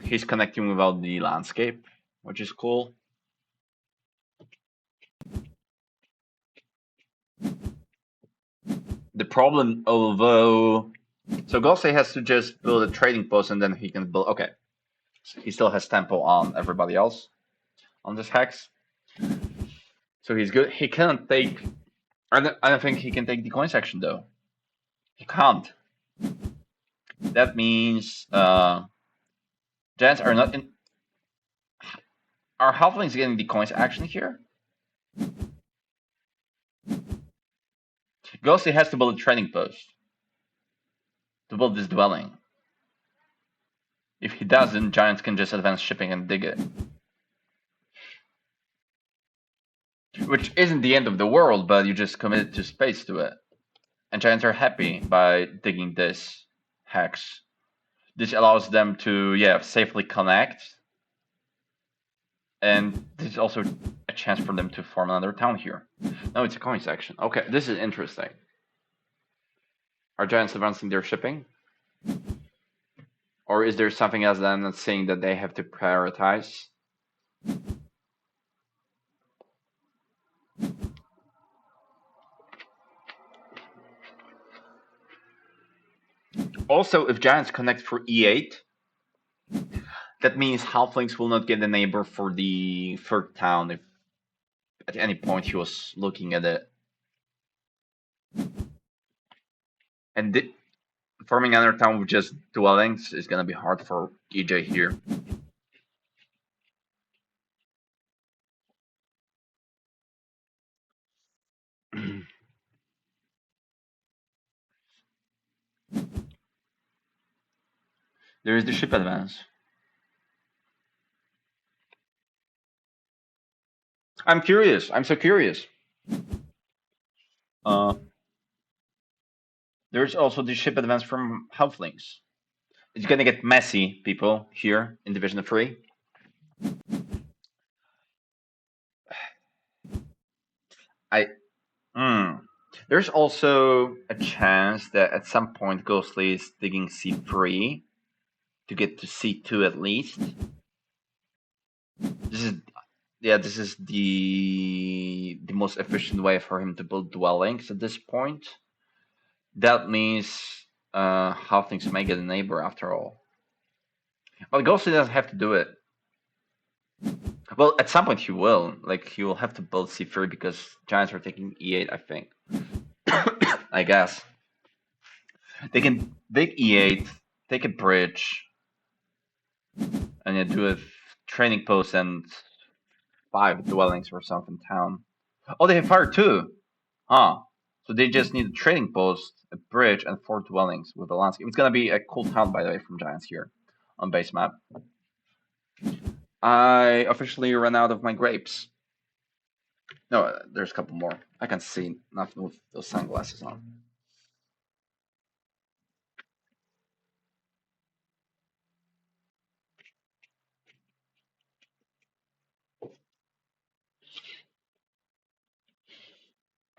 He's connecting without the landscape, which is cool. The problem, although, so Ghostly has to just build a trading post and then he can build. Okay, so he still has tempo on everybody else on this hex, so he's good. He can't take. I don't think he can take the coin section though. He can't. That means giants are not in. Are halflings getting the coins action here? Ghostly has to build a trading post to build this dwelling. If he doesn't, giants can just advance shipping and dig it. Which isn't the end of the world, but you just committed to space to it. And giants are happy by digging this hex. This allows them to, safely connect. And this is also a chance for them to form another town here. No, it's a coin section. Okay, this is interesting. Are giants advancing their shipping? Or is there something else that I'm not seeing that they have to prioritize? Also, if giants connect for e8, that means halflings will not get a neighbor for the third town if at any point he was looking at it. And forming another town with just dwellings is gonna be hard for EJ here. There is the ship advance. I'm curious. I'm so curious. There's also the ship advance from halflings. It's gonna get messy, people, here in Division 3. There's also a chance that at some point Ghostly is digging C3 to get to C2 at least. This is the most efficient way for him to build dwellings at this point. That means halflings may get a neighbor after all. But Ghostly doesn't have to do it. Well, at some point he will. Like, he will have to build C3 because giants are taking E8, I think. I guess. They can dig E8, take a bridge, and you do a training post and 5 dwellings or something town. Oh, they have fire too! Huh. So they just need a training post, a bridge, and 4 dwellings with a landscape. It's gonna be a cool town, by the way, from giants here on base map. I officially ran out of my grapes. No, there's a couple more. I can see nothing with those sunglasses on.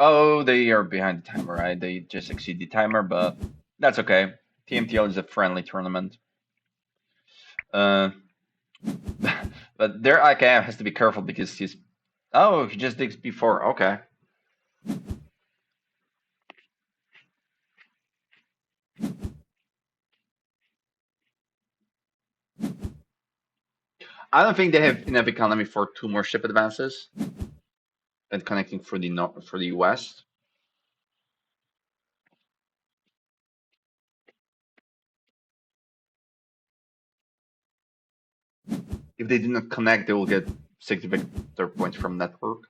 Oh, they are behind the timer, right? They just exceed the timer, but that's okay. TMTL is a friendly tournament. Uh, but their IKM has to be careful because he's. Oh, he just digs before. Okay. I don't think they have enough economy for two more ship advances and connecting for the for the west. If they do not connect, they will get 60 victor points from network.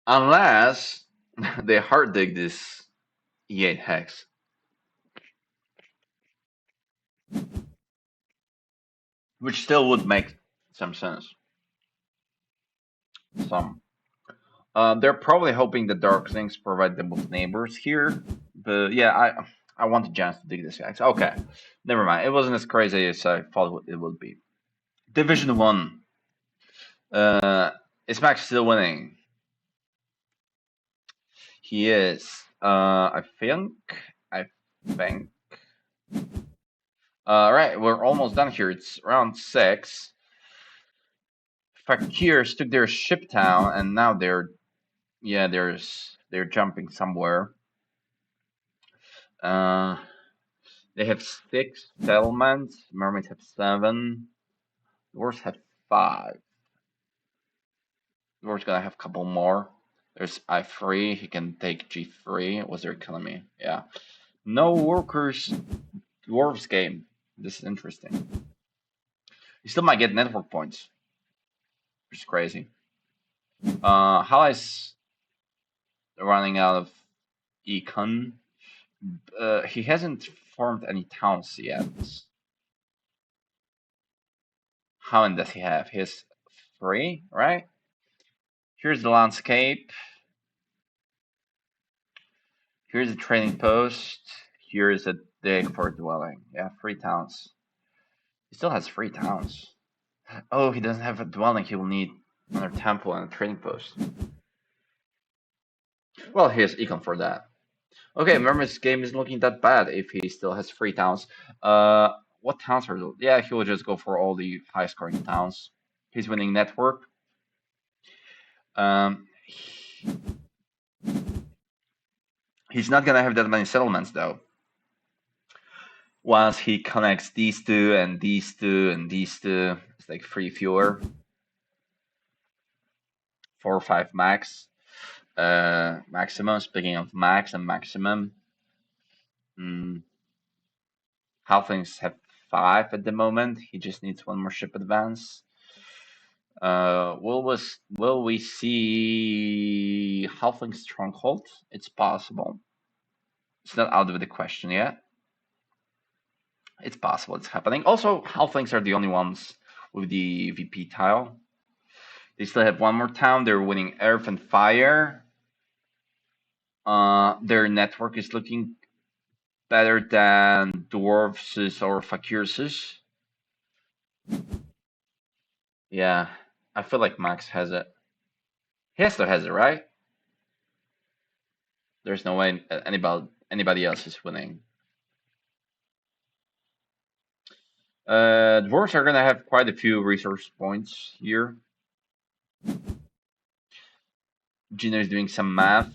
Unless they hard dig this E8 hex, which still would make some sense. Some. They're probably hoping the Dark Things provide them with neighbors here, but yeah, I want the chance to dig this hex. Okay, never mind. It wasn't as crazy as I thought it would be. Division 1. Is Max still winning? He is. I think. I think. Right, we're almost done here. It's round 6. Fakirs took their ship town, and now they're jumping somewhere. Uh, they have 6 settlements. Mermaids have 7. Dwarves have 5. Dwarves gonna have a couple more. There's I3. He can take G3. What's their economy? Yeah. No workers. Dwarves game. This is interesting. You still might get network points, which is crazy. How is running out of econ? He hasn't formed any towns yet. How many does he have? He has 3, right? Here's the landscape. Here's a trading post. Here's a dig for a dwelling. Yeah, 3 towns. He still has 3 towns. Oh, he doesn't have a dwelling. He will need another temple and a trading post. Well, he has econ for that. Okay, Mermaid's game isn't looking that bad if he still has 3 towns. What towns are those? Yeah, he will just go for all the high scoring towns. He's winning network. Um, he's not gonna have that many settlements though. Once he connects these two and these two and these two, it's like 3 fewer. 4 or 5 max. Maximum. Speaking of max and maximum, mm, Halflings have 5 at the moment. He just needs 1 more ship advance. Will we see Halfling Stronghold? It's possible. It's not out of the question yet. It's possible it's happening. Also, Halflings are the only ones with the VP tile. They still have 1 more town. They're winning Earth and Fire. Their network is looking better than Dwarves' or Fakirs'. Yeah, I feel like Max has it. He still has it, right? There's no way anybody else is winning. Dwarves are gonna have quite a few resource points here. Gino is doing some math.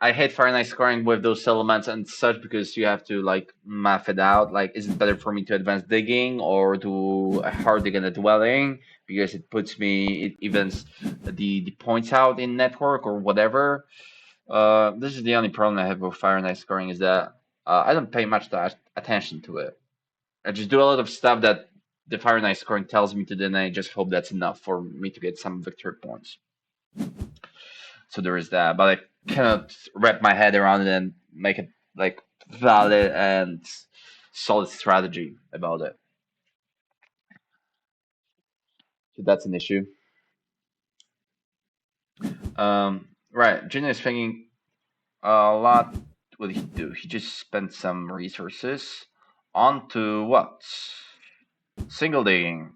I hate Fahrenheit scoring with those settlements and such because you have to like math it out. Like, is it better for me to advance digging or to hard dig in a dwelling because it puts me it evens the points out in network or whatever. This is the only problem I have with Fahrenheit scoring is that I don't pay much attention to it. I just do a lot of stuff that the Fahrenheit scoring tells me to do, and I just hope that's enough for me to get some victory points. So there is that, but I cannot wrap my head around it and make it like valid and solid strategy about it. So that's an issue. Right, Gina is thinking a lot what did he do? He just spent some resources onto what? Single digging.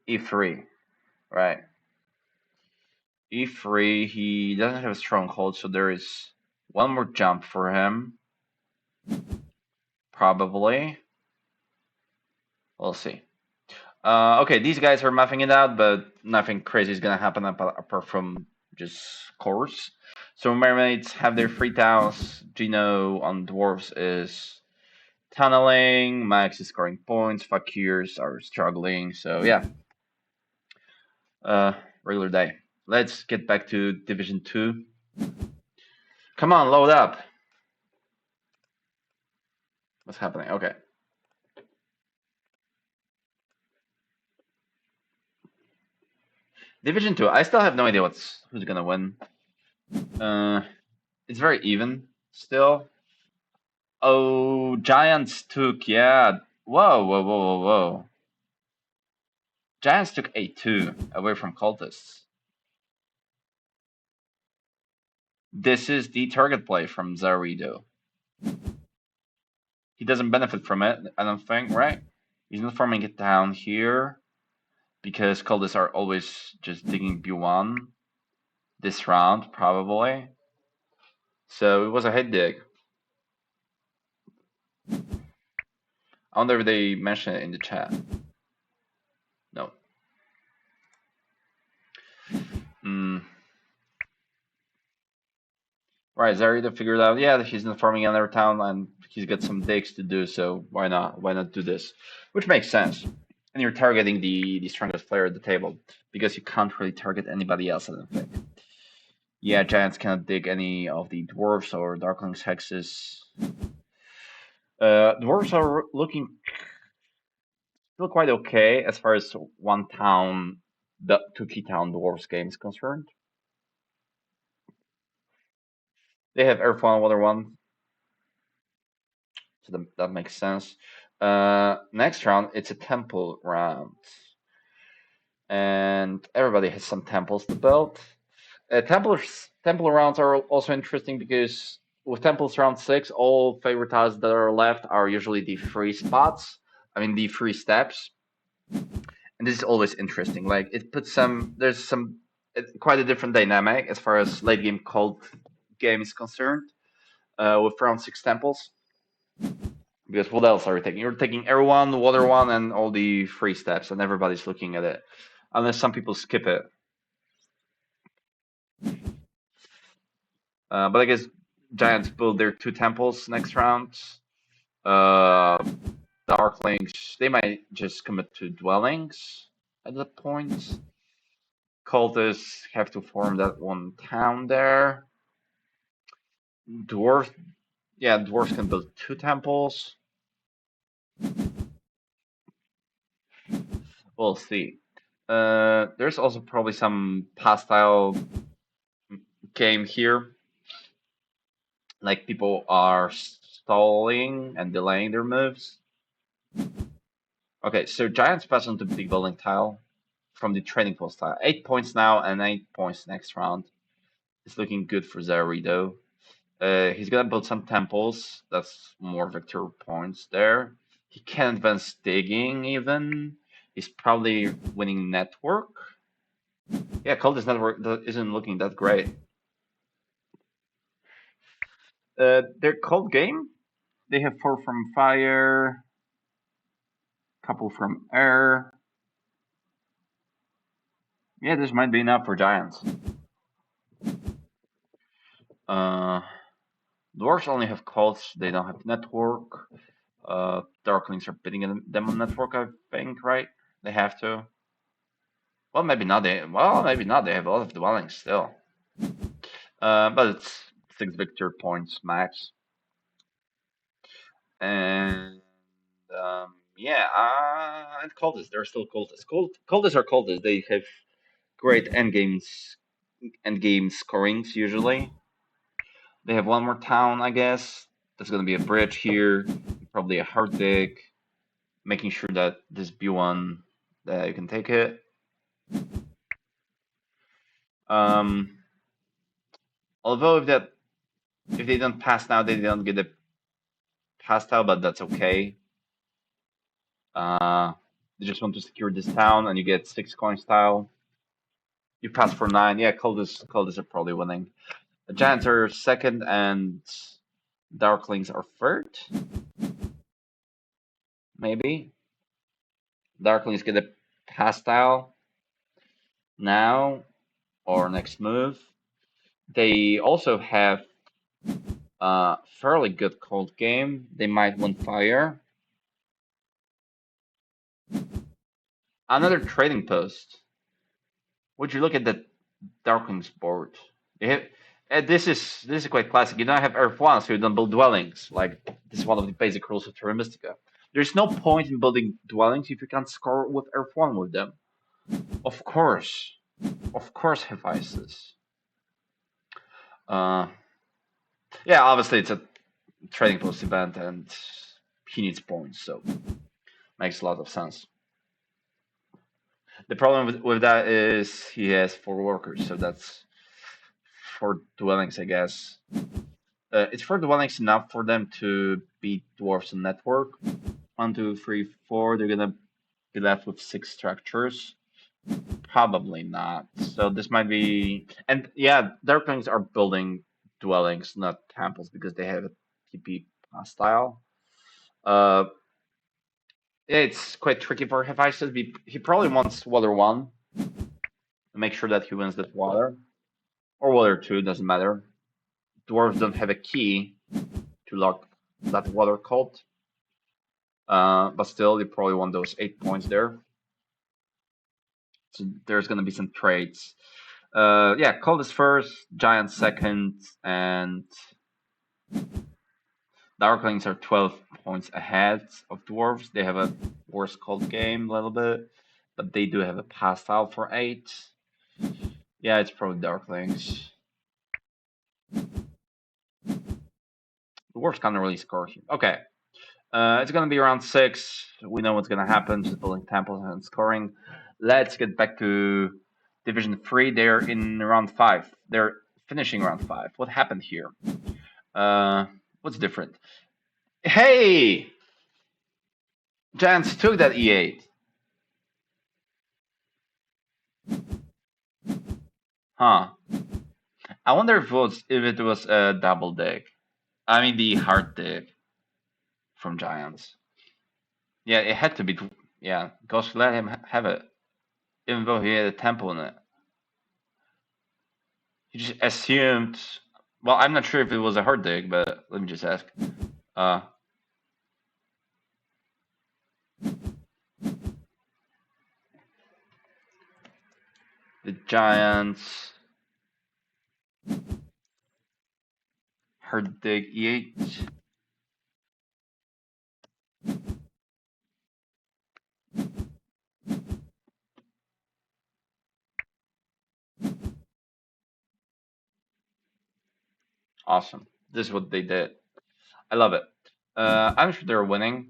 E3, right? E3, he doesn't have a stronghold, so there is one more jump for him. Probably. We'll see. Okay, these guys are mapping it out, but nothing crazy is gonna happen apart from just course. So mermaids have their free towels. Gino on dwarves is tunneling. Max is scoring points. Fakirs are struggling. So yeah, regular day. Let's get back to Division 2. Come on, load up. What's happening? Okay. Division 2, I still have no idea who's gonna win. It's very even still. Oh, Giants took, yeah. Whoa, whoa, whoa, whoa, whoa. Giants took A2 away from cultists. This is the target play from Zarido. He doesn't benefit from it, I don't think, right? He's not farming it down here because cultists are always just digging B1 this round, probably. So it was a head dig. I wonder if they mention it in the chat. No. Right, Zarida figured out, yeah, he's not farming another town and he's got some digs to do, so why not? Why not do this? Which makes sense. And you're targeting the strongest player at the table because you can't really target anybody else, I don't think. Yeah, giants cannot dig any of the dwarves or darklings hexes. Dwarves are looking still quite okay as far as one town, the two key town dwarves game is concerned. They have Earth 1, Water 1, so that makes sense. Next round, it's a temple round. And everybody has some temples to build. Temple rounds are also interesting because with temples round 6, all favorite tiles that are left are usually the free spots. I mean, the free steps. And this is always interesting. Like, it puts there's quite a different dynamic as far as late game cold game is concerned with round 6 temples. Because what else are you taking? You're taking Air 1, Water 1, and all the free steps, and everybody's looking at it. Unless some people skip it. But I guess Giants build their 2 temples next round. Darklings, they might just commit to dwellings at that point. Cultists have to form that one town there. Dwarves can build 2 temples. We'll see. There's also probably some hostile game here. Like people are stalling and delaying their moves. Okay, so Giants pass on to big building tile from the trading post tile. 8 points now and 8 points next round. It's looking good for Zarido. He's gonna build some temples. That's more victory points there. He can advance digging even. He's probably winning network. Yeah, Cultist network isn't looking that great. Their cold game, they have 4 from fire, couple from air. Yeah, this might be enough for Giants. Dwarves only have cults, they don't have network. Darklings are bidding them on network, I think, right? They have to. Well, maybe not. Maybe not. They have a lot of dwellings still. But it's 6 victory points max. And yeah, and cultists, they're still cultists. Cultists are cultists. They have great endgame scorings usually. They have one more town, I guess. There's gonna be a bridge here, probably a hard dig, making sure that this B1 that you can take it. Although if that If they don't pass now, they don't get a pass tile, but that's okay. Uh, you just want to secure this town, and you get 6 coins tile. You pass for 9. Yeah, Coldest are probably winning. The Giants are second, and Darklings are third. Maybe Darklings get a pass tile now or next move. They also have a fairly good cold game. They might win fire. Another trading post. Would you look at the Darklings board? They have, this is quite classic. You don't have Earth One, so you don't build dwellings. Like this is one of the basic rules of Terra Mystica. There's no point in building dwellings if you can't score with Earth One with them. Of course, Hephaestus. Uh, yeah, obviously it's a trading post event, and he needs points, so makes a lot of sense. The problem with that is he has 4 workers, so that's 4 dwellings, I guess. It's 4 dwellings enough for them to beat dwarves on network. 1, 2, 3, 4. They're gonna be left with 6 structures. Probably not. So this might be, and yeah, Darklings are building dwellings, not temples, because they have a TP style. Uh, yeah, it's quite tricky for Hephaestus. He probably wants Water 1 to make sure that he wins that water, or Water 2, doesn't matter. Dwarves don't have a key to lock that water cult, but still, you probably want those 8 points there. So there's gonna be some trades. Yeah, Cold is first, Giant second, and Darklings are 12 points ahead of Dwarves. They have a worse cold game a little bit, but they do have a pass out for 8. Yeah, it's probably Darklings. Dwarves can't really score here. Okay. It's gonna be around 6. We know what's gonna happen, just building temples and scoring. Let's get back to Division 3. They're in round 5. They're finishing round 5. What happened here? What's different? Hey! Giants took that E8. Huh. I wonder if it was a double dig. I mean the hard dig from Giants. Yeah, it had to be. Yeah, Ghost let him have it, even though he had a temple in it. He just assumed. Well, I'm not sure if it was a hard dig, but let me just ask. Uh, the Giants hard dig E8. Awesome. This is what they did. I love it. I'm sure they're winning.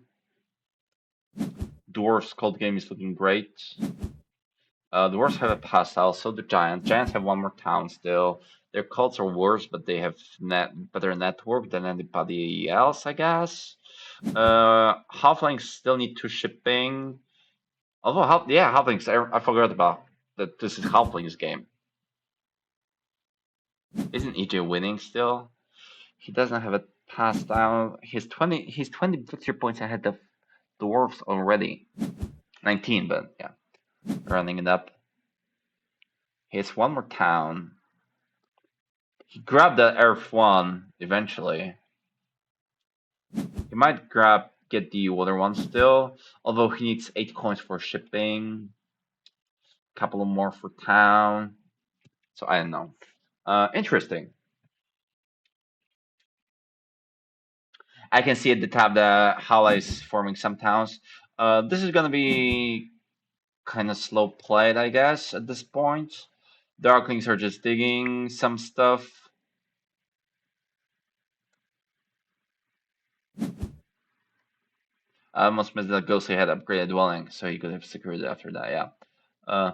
Dwarfs cold game is looking great. The Dwarves have a pass out, so the Giants. Giants have one more town still. Their cults are worse, but they have better network than anybody else, I guess. Halflings still need 2 shipping. Although, Halflings, I forgot about that. This is Halflings game. Isn't EJ winning still? He doesn't have a pass down. He's 20 victory points ahead of Dwarves already. 19, but yeah, running it up. He has one more town. He grabbed the Earth 1 eventually. He might get the water 1 still, although he needs 8 coins for shipping, a couple more for town. So I don't know. Interesting. I can see at the top the Hala is forming some towns. This is gonna be kind of slow played, I guess, at this point. Darklings are just digging some stuff. I almost missed that Ghostly had upgraded dwelling, so he could have secured it after that, yeah. Uh,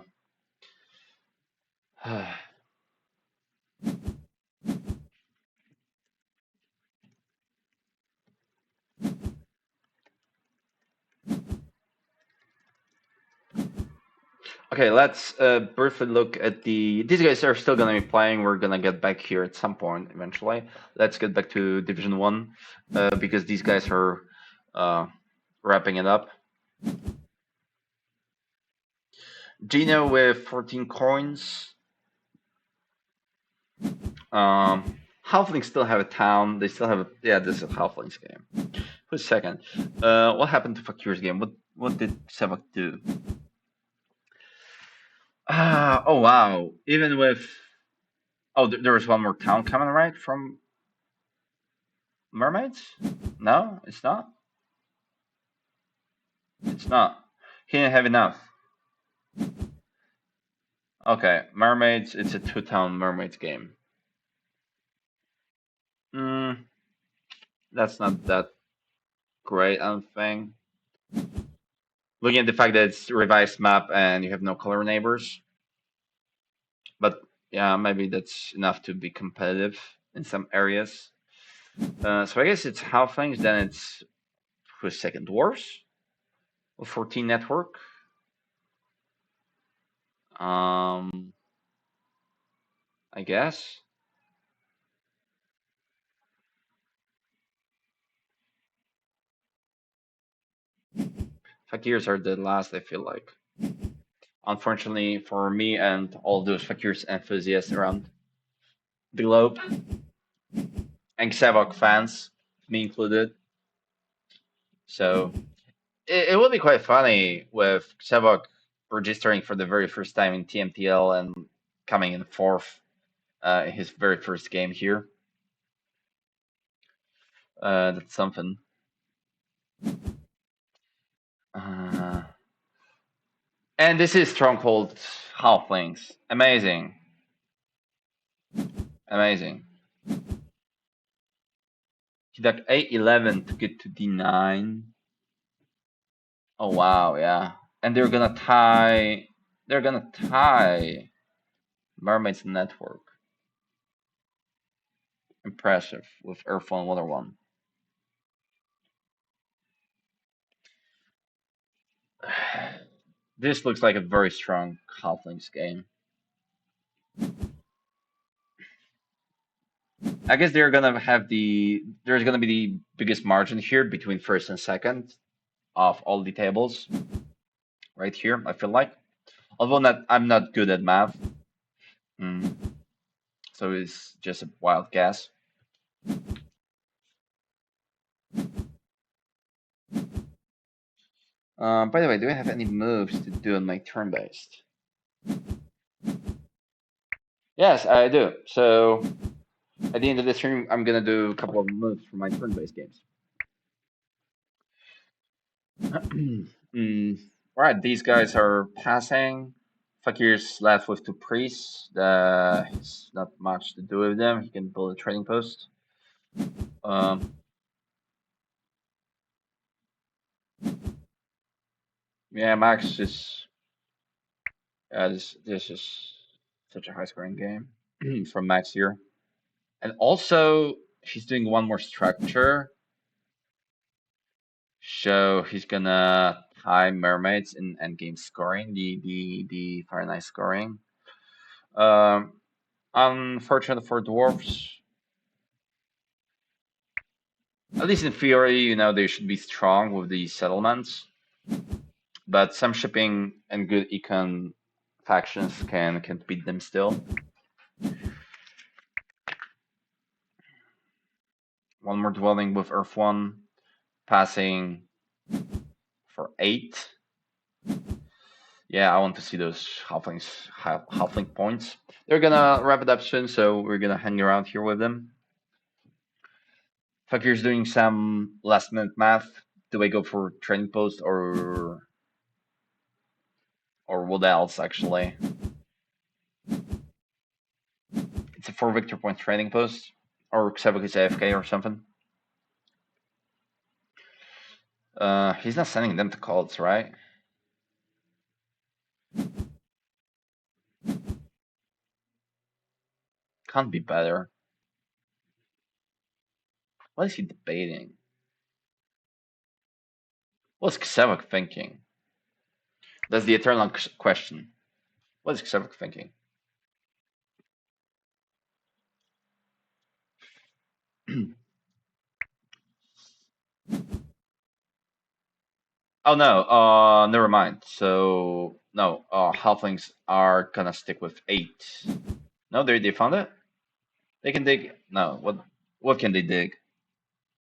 Okay, let's briefly look at the. These guys are still gonna be playing. We're gonna get back here at some point eventually. Let's get back to Division One, because these guys are uh, wrapping it up. Gino with 14 coins. Halflings still have a town. They still have a. Yeah, this is a Halflings game. Who's second? What happened to Fakir's game? What did Sevak do? Oh wow. Even with. Oh, there was one more town coming, right? From Mermaids? No, it's not. It's not. He didn't have enough. Okay, Mermaids, it's a two-town Mermaids game. Hmm, that's not that great, I don't think. Looking at the fact that it's a revised map and you have no color neighbors. But yeah, maybe that's enough to be competitive in some areas. So I guess it's Halflings, then it's who's second? Dwarves? Or 14 Network? I guess. Fakirs are the last, I feel like. Unfortunately for me and all those Fakirs enthusiasts around the globe, and Xavok fans, me included. So it will be quite funny with Xavok registering for the very first time in TMTL and coming in fourth in his very first game here. That's something. Uh, and this is Stronghold Halflings. Amazing. Amazing. He took A11 to get to D9. Oh wow, yeah. And they're gonna tie. They're gonna tie Mermaids Network. Impressive with Earthfall and Water One. This looks like a very strong Halflings game. I guess they're gonna have the. There's gonna be the biggest margin here between first and second of all the tables. Right here, I feel like. Although I'm not good at math. Mm, so it's just a wild guess. By the way, do I have any moves to do on my turn-based? Yes, I do. So at the end of this stream, I'm gonna do a couple of moves for my turn-based games. Right, these guys are passing. Fakir's left with two priests. It's not much to do with them. He can build a trading post. Um, yeah, Max is. This is such a high-scoring game from Max here. And also, he's doing one more structure. So he's gonna tie mermaids in endgame scoring, the Fire Knight scoring. Um, Unfortunate for dwarfs. At least in theory, they should be strong with these settlements. But some shipping and good econ factions can beat them still. One more dwelling with Earth 1, passing for 8. Yeah, I want to see those halfling points. They're gonna wrap it up soon, so we're gonna hang around here with them. Fakir's doing some last minute math. Do I go for training post or what else actually? It's a 4 victor point training post, or Xavok is AFK or something. He's not sending them to cults, right? Can't be better. What is he debating? What's Xavok thinking? That's the eternal question. What is Xebec thinking? Oh no, never mind. So no, halflings are gonna stick with 8. No, they found it. They can dig. No, what can they dig?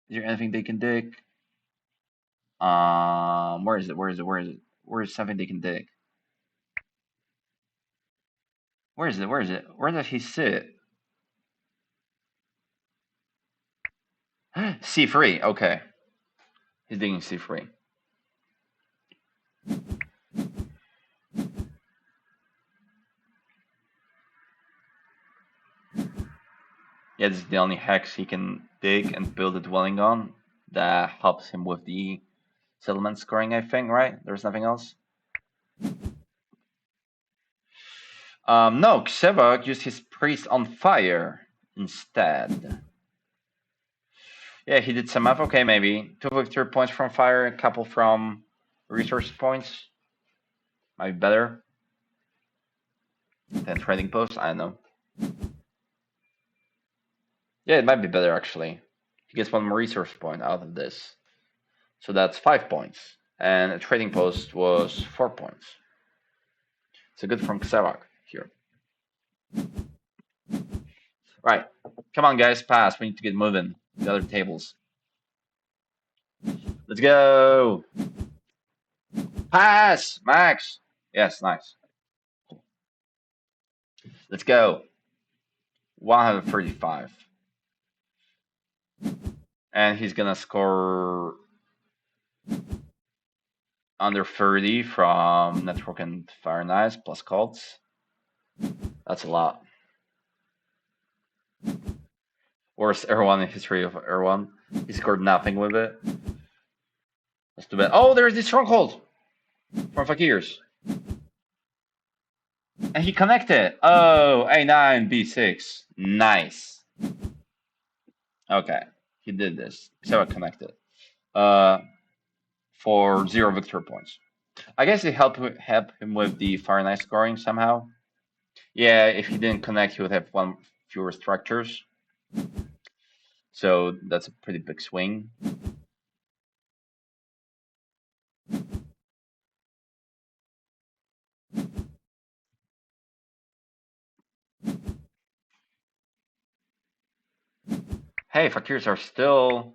Is there anything they can dig? Where is it? Where is it? Where is it? Where is something they can dig? Where is it? Where is it? Where does he sit? C3. Okay, he's digging C3. Yeah, this is the only hex he can dig and build a dwelling on. That helps him with the settlement scoring, I think, right? There's nothing else. No, Xevok used his priest on fire instead. Yeah, he did some math. Okay, maybe 2 victory points from fire, a couple from resource points. Might be better than trading post. I don't know. Yeah, it might be better actually. He gets 1 more resource point out of this, so that's 5 points, and a trading post was 4 points. So good from Xevok here. Right, come on guys, pass. We need to get moving. The other tables. Let's go. Pass, Max. Yes, nice. Let's go. 135. And he's gonna score under 30 from Network and Fire Knives plus cults. That's a lot. Worst Erwan in history of Erwan. He scored nothing with it. That's too bad. Oh, there's the stronghold from Fakirs. And he connected. Oh, A9, B6. Nice. Okay, he did this. So it connected. For 0 victory points. I guess it helped him with the Fire Knife scoring somehow. Yeah, if he didn't connect, he would have 1 fewer structures. So that's a pretty big swing. Hey, Fakirs are still.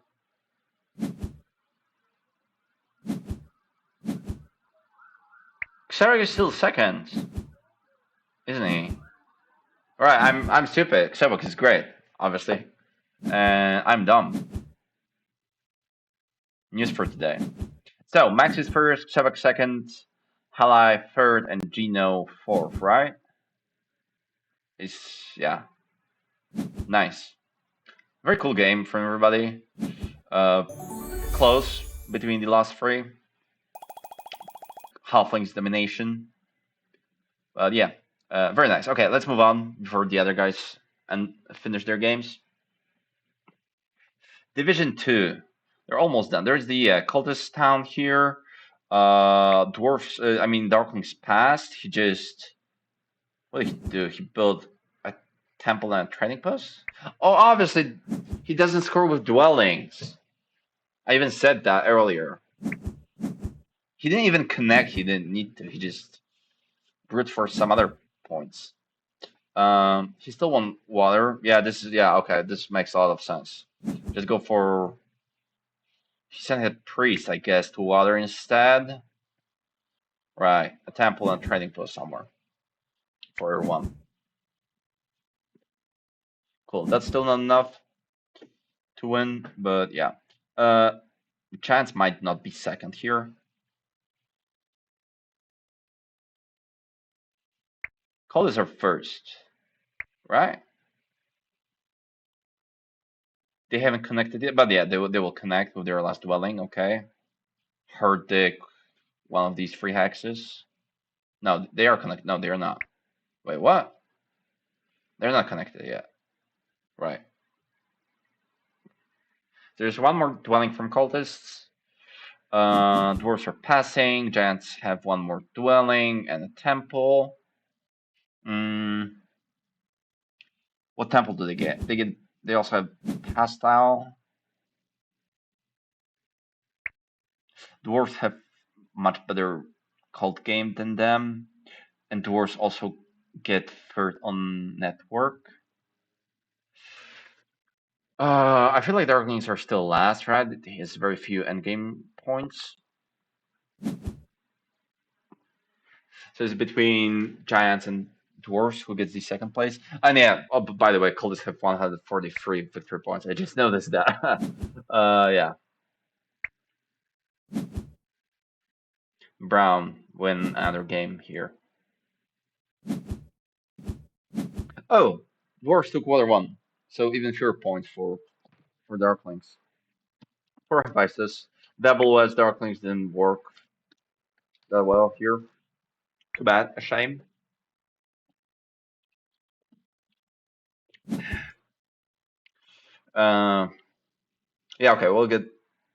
Xerxes is still second, isn't he? Alright, I'm stupid. Xerxes is great, obviously. And I'm dumb. News for today. So, Max is first, Xerxes second, Halai third, and Gino fourth, right? Yeah. Nice. Very cool game from everybody. Close between the last 3. Halflings domination. But yeah, very nice. Okay, let's move on before the other guys and finish their games. Division 2. They're almost done. There's the cultist town here. Dwarfs, Darkling's passed. He just. What did he do? He built a temple and a training post? Oh, obviously, he doesn't score with dwellings. I even said that earlier. He didn't even connect. He didn't need to. He just brute for some other points. He still won water. Yeah, okay. This makes a lot of sense. Just go for. He sent a priest, I guess, to water instead. Right, a temple and trading post somewhere for everyone. Cool. That's still not enough to win, but yeah. Chance might not be second here. Colors are first, right? They haven't connected yet, but yeah, they will connect with their last dwelling. Okay. Herdic, one of these 3 hexes. No, they are connected. No, they are not. Wait, what? They're not connected yet. Right. There's 1 more dwelling from cultists. Dwarves are passing. Giants have 1 more dwelling and a temple. Mm, what temple do they get? They also have Hostile. Dwarves have much better cult game than them, and dwarves also get third on network. I feel like Darklings are still last, right? He has very few endgame points. So it's between Giants and Dwarves who gets the second place. And yeah, oh, by the way, Cultists have 143 victory points. I just noticed that. Yeah. Brown win another game here. Oh, Dwarves took water one. So even fewer points for Darklings. For Hephaestus. Double as Darklings didn't work that well here. Too bad. A shame. Uh, yeah, okay, we'll get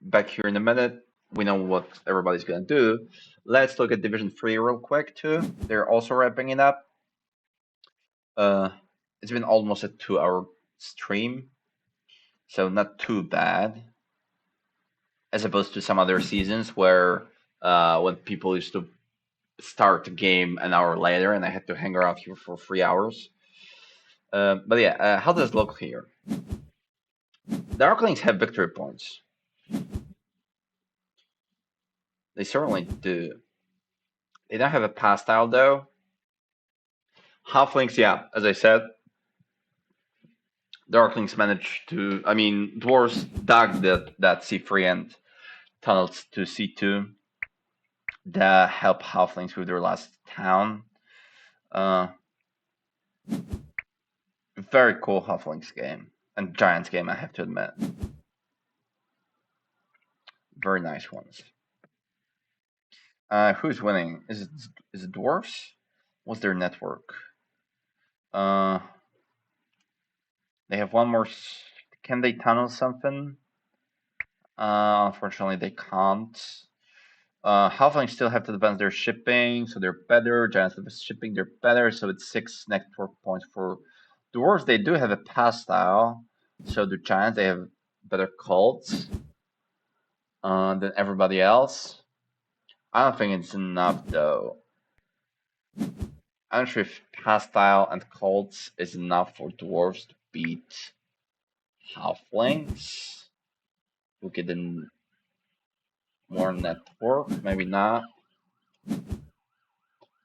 back here in a minute. We know what everybody's gonna do. Let's look at Division 3 real quick too. They're also wrapping it up. Uh, it's been almost a 2 hour stream, so not too bad. As opposed to some other seasons where when people used to start the game an hour later and I had to hang around here for 3 hours. But yeah, how does it look here? The Arclings have victory points. They certainly do. They don't have a pass style though. Halflings, yeah, as I said, the Arclings managed to. I mean, dwarves dug that C3 and tunnels to C2 that help halflings with their last town. Uh, Very cool halflings game and giants game, I have to admit. Very nice ones. Who's winning? Is it dwarves? What's their network? Uh, they have one more. Can they tunnel something? Unfortunately, they can't. Halflings still have to advance their shipping, so they're better. Giants with the shipping, they're better. So it's 6 network points for dwarves. They do have a pass style, so the giants they have better cults than everybody else. I don't think it's enough though. I'm not sure if pass style and cults is enough for dwarves to beat halflings. Who get in more network? Maybe not.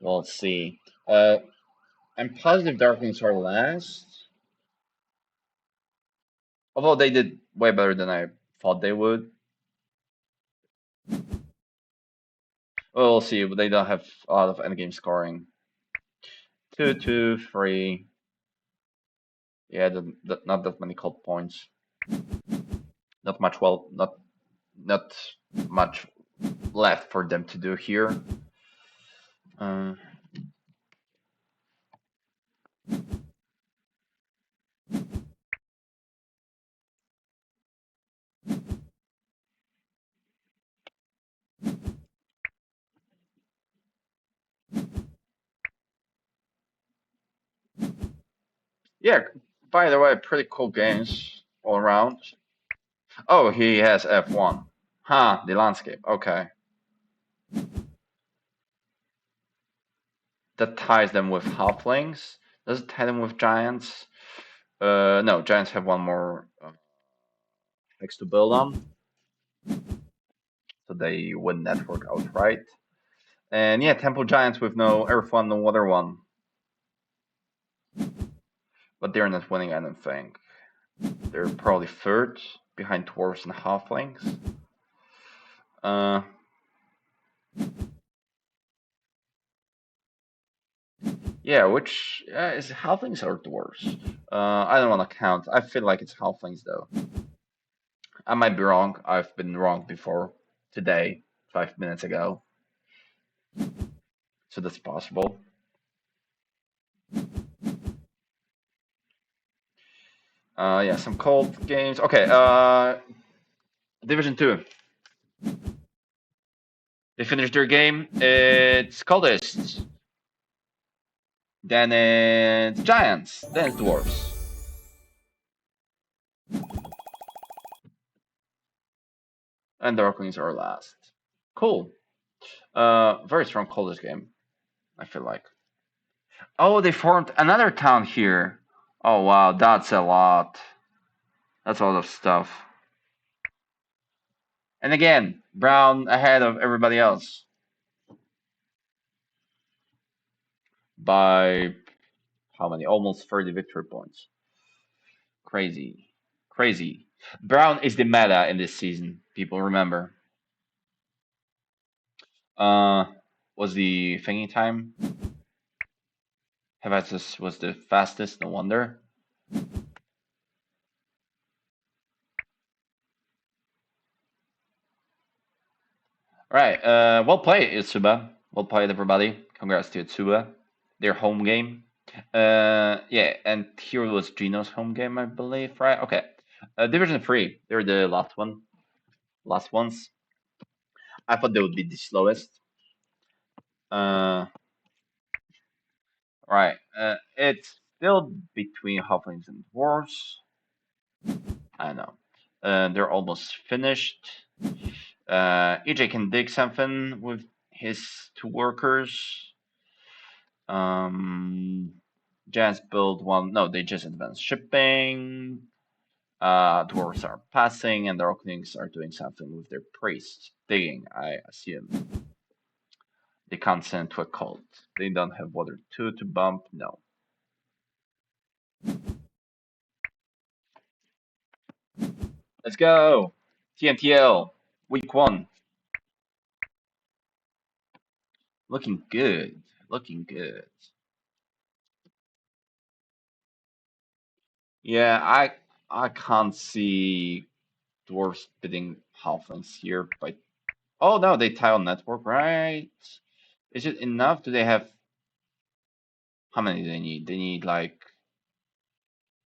Well, let's see. I'm positive Darklings are last. Although they did way better than I thought they would. Well, we'll see, but they don't have a lot of endgame scoring. 2, 2, 3. Yeah, not that many cult points. Not much. Well, not much left for them to do here. Uh, yeah. By the way, pretty cool games all around. Oh, he has F1. Huh, the landscape. Okay. That ties them with halflings. Does it tie them with giants? No, giants have one more X to build on. So they win network outright. And yeah, Temple Giants with no Earth one, no Water one. But they're not winning anything. They're probably third behind Dwarves and Halflings. Uh, yeah, which is Halflings or Dwarves? I don't want to count. I feel like it's Halflings though. I might be wrong. I've been wrong before today, 5 minutes ago. So that's possible. Yeah, some cold games. Okay, Division 2. They finished their game. It's Cultists. Then it's giants. Then it's dwarves. And darklings are last. Cool. Very strong college game, I feel like. Oh, they formed another town here. Oh wow, that's a lot. That's a lot of stuff. And again, Brown ahead of everybody else by how many? Almost 30 victory points. Crazy. Crazy. Brown is the meta in this season, people remember. Uh was the thingy time? Hephaestus was the fastest, no wonder. Alright, well played, Itsuba. Well played, everybody. Congrats to Itsuba. Their home game. Yeah, and here was Gino's home game, I believe, right? Okay. Division 3, they're the last ones. I thought they would be the slowest. Right. It's still between halflings and dwarves. I know. They're almost finished. EJ can dig something with his two workers. Giants build one. No, they just advanced shipping. Dwarves are passing, and the Orkneys are doing something with their priests. Digging, I assume. They can't send to a cult. They don't have water 2 to bump. No. Let's go. TMTL. Week 1. Looking good. Looking good. Yeah, I can't see dwarves bidding halflings here, but oh no, they tile network, right? Is it enough? Do they have how many do they need? They need like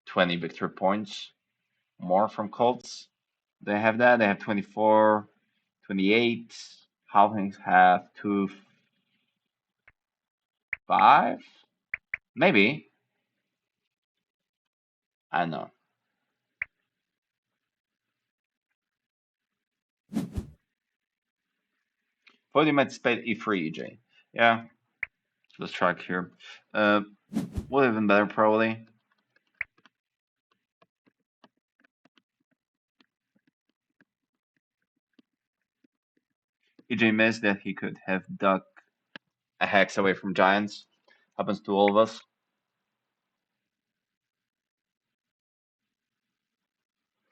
20 victory points more from cults. They have that. They have 24, 28. Halflings have 2, 5? Maybe. I don't know. Thought you might spade E3, EJ. Yeah, let's track here. Would have been better probably. EJ missed that he could have dug a hex away from giants. Happens to all of us.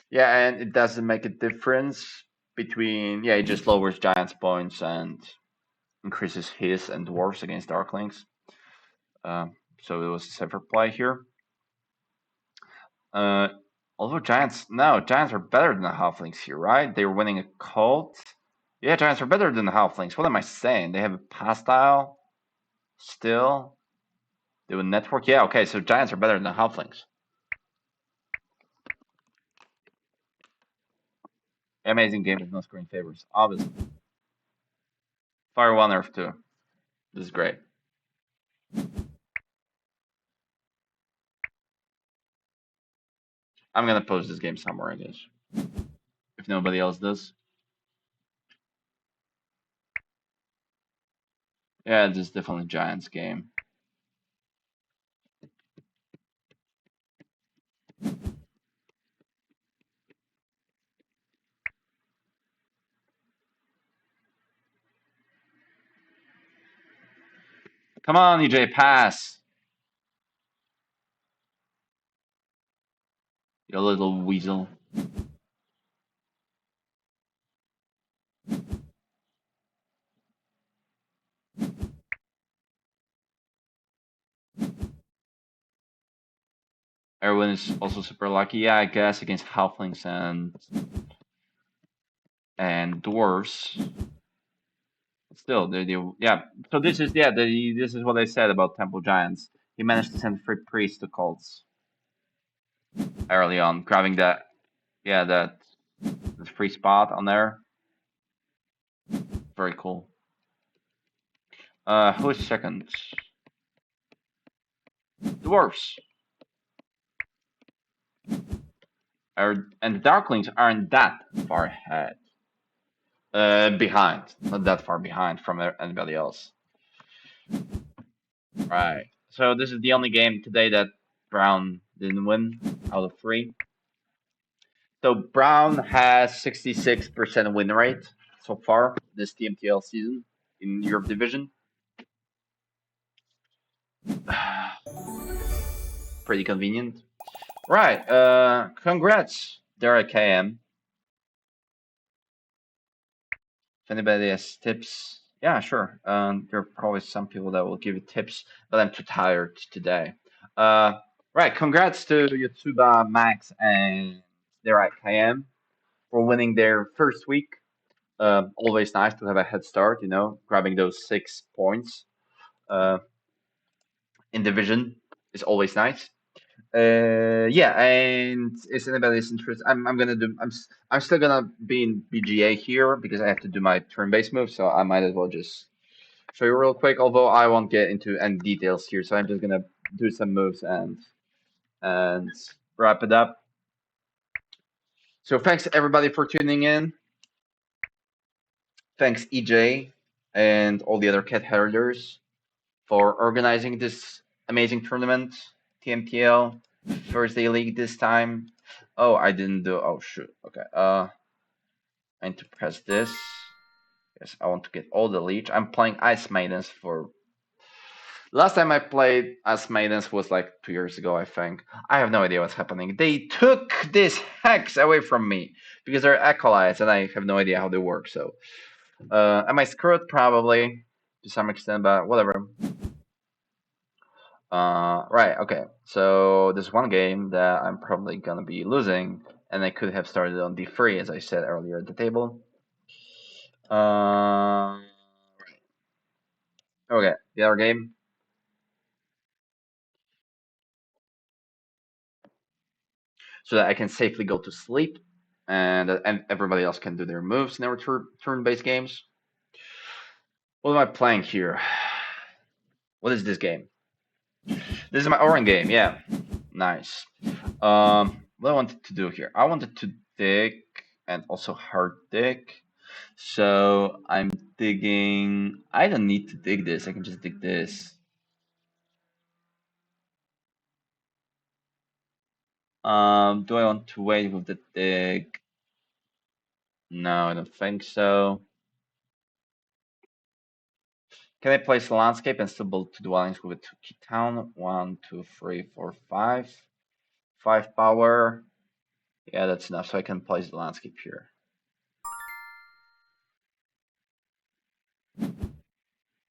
Yeah, and it doesn't make a difference between it just lowers giants points and increases his and dwarves against darklings. So it was a safer play here. Uh, although giants are better than the halflings here, right? They're winning a cult. Yeah, giants are better than the halflings. What am I saying? They have a pastile still. They would network. Yeah, okay, so giants are better than the halflings. Amazing game with no screen favors, obviously. Fire 1, Earth 2. This is great. I'm gonna post this game somewhere, I guess. If nobody else does. Yeah, this is definitely Giants game. Come on, EJ, pass. You little weasel. Erwin is also super lucky, yeah, I guess, against halflings and dwarves. Still, yeah. So this is this is what I said about Temple Giants. He managed to send free priests to cults early on, grabbing that that free spot on there. Very cool. Who's second? dwarfs are, and darklings aren't that far ahead. Behind, not that far behind from anybody else. Right. So this is the only game today that Brown didn't win out of three. So Brown has 66% win rate so far this TMTL season in Europe Division. Pretty convenient. Right. Congrats, Derek KM. If anybody has tips, yeah, sure. There are probably some people that will give you tips, but I'm too tired today. Right. Congrats to Yotsuba, Max, and Derek KM for winning their first week. Always nice to have a head start, grabbing those 6 points in division is always nice. Yeah, and if anybody's interested, I'm gonna do. I'm still gonna be in BGA here because I have to do my turn-based move, so I might as well just show you real quick. Although I won't get into any details here, so I'm just gonna do some moves and wrap it up. So thanks everybody for tuning in. Thanks EJ and all the other cat herders for organizing this amazing tournament, TMTL Thursday League this time. Oh, I didn't do. Oh shoot. Okay. I need to press this. Yes, I want to get all the leech. I'm playing Ice Maidens for. Last time I played Ice Maidens was like 2 years ago, I think. I have no idea what's happening. They took this hex away from me because they're acolytes, and I have no idea how they work. So, am I screwed? Probably to some extent, but whatever. Right, okay. So there's one game that I'm probably gonna be losing, and I could have started on D3, as I said earlier at the table. Uh, okay, the other game. So that I can safely go to sleep, and everybody else can do their moves in their turn-based games. What am I playing here? What is this game? This is my Oran game, yeah. Nice. What I wanted to do here, I wanted to dig and also hard dig. So I'm digging. I don't need to dig this. I can just dig this. Do I want to wait with the dig? No, I don't think so. Can I place a landscape and still build two dwellings with a two key town? 1, 2, 3, 4, 5. 5 power. Yeah, that's enough. So I can place the landscape here.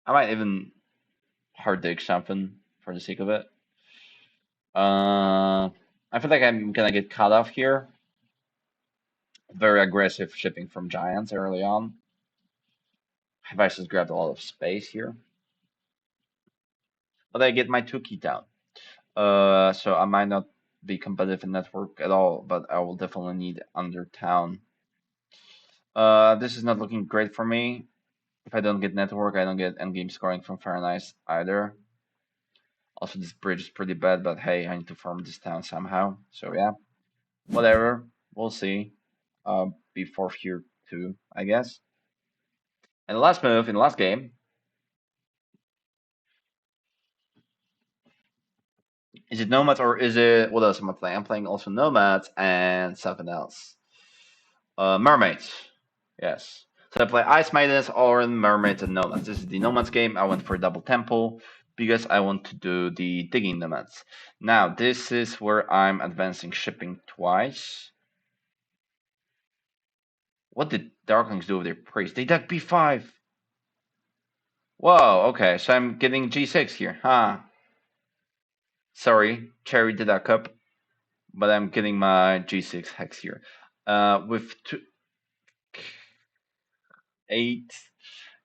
I might even hard dig something for the sake of it. I feel like I'm gonna get cut off here. Very aggressive shipping from giants early on. Have I just grabbed a lot of space here? But I get my 2 key down. So I might not be competitive in network at all, but I will definitely need under town. This is not looking great for me. If I don't get network, I don't get endgame scoring from Fahrenheit either. Also, this bridge is pretty bad, but hey, I need to farm this town somehow. So yeah, whatever. We'll see. Be fourth here too, I guess. And the last move in the last game. Is it Nomads or is it what else am I playing? I'm playing also Nomads and something else. Mermaids. Yes. So I play Ice Maidens or Mermaids and Nomads. This is the Nomads game. I went for double temple because I want to do the digging nomads. Now this is where I'm advancing shipping twice. What did Darklings do with their priest? They dug B5. Whoa, okay, so I'm getting G6 here, huh? Sorry, Cherry did that cup, but I'm getting my G6 hex here. With 8,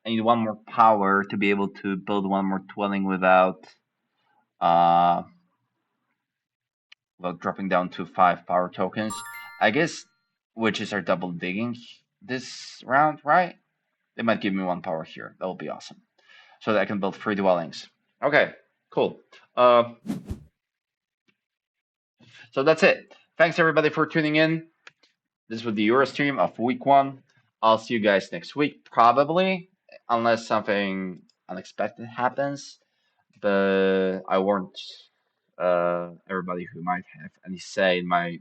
I need one more power to be able to build one more dwelling uh, without dropping down to 5 power tokens. I guess witches are double digging this round, right? They might give me 1 power here. That would be awesome. So that I can build 3 dwellings. Okay, cool. So that's it. Thanks everybody for tuning in. This was the Euro stream of week one. I'll see you guys next week, probably, unless something unexpected happens. But I warned everybody who might have any say in my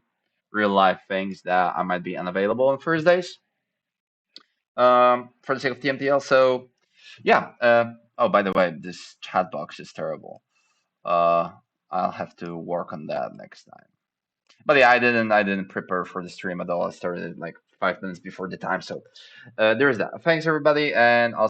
real life things that I might be unavailable on Thursdays for the sake of TMTL. So, yeah. Oh, by the way, this chat box is terrible. Uh, I'll have to work on that next time. But yeah, I didn't prepare for the stream at all. I started like 5 minutes before the time, so there's that. Thanks everybody, and I'll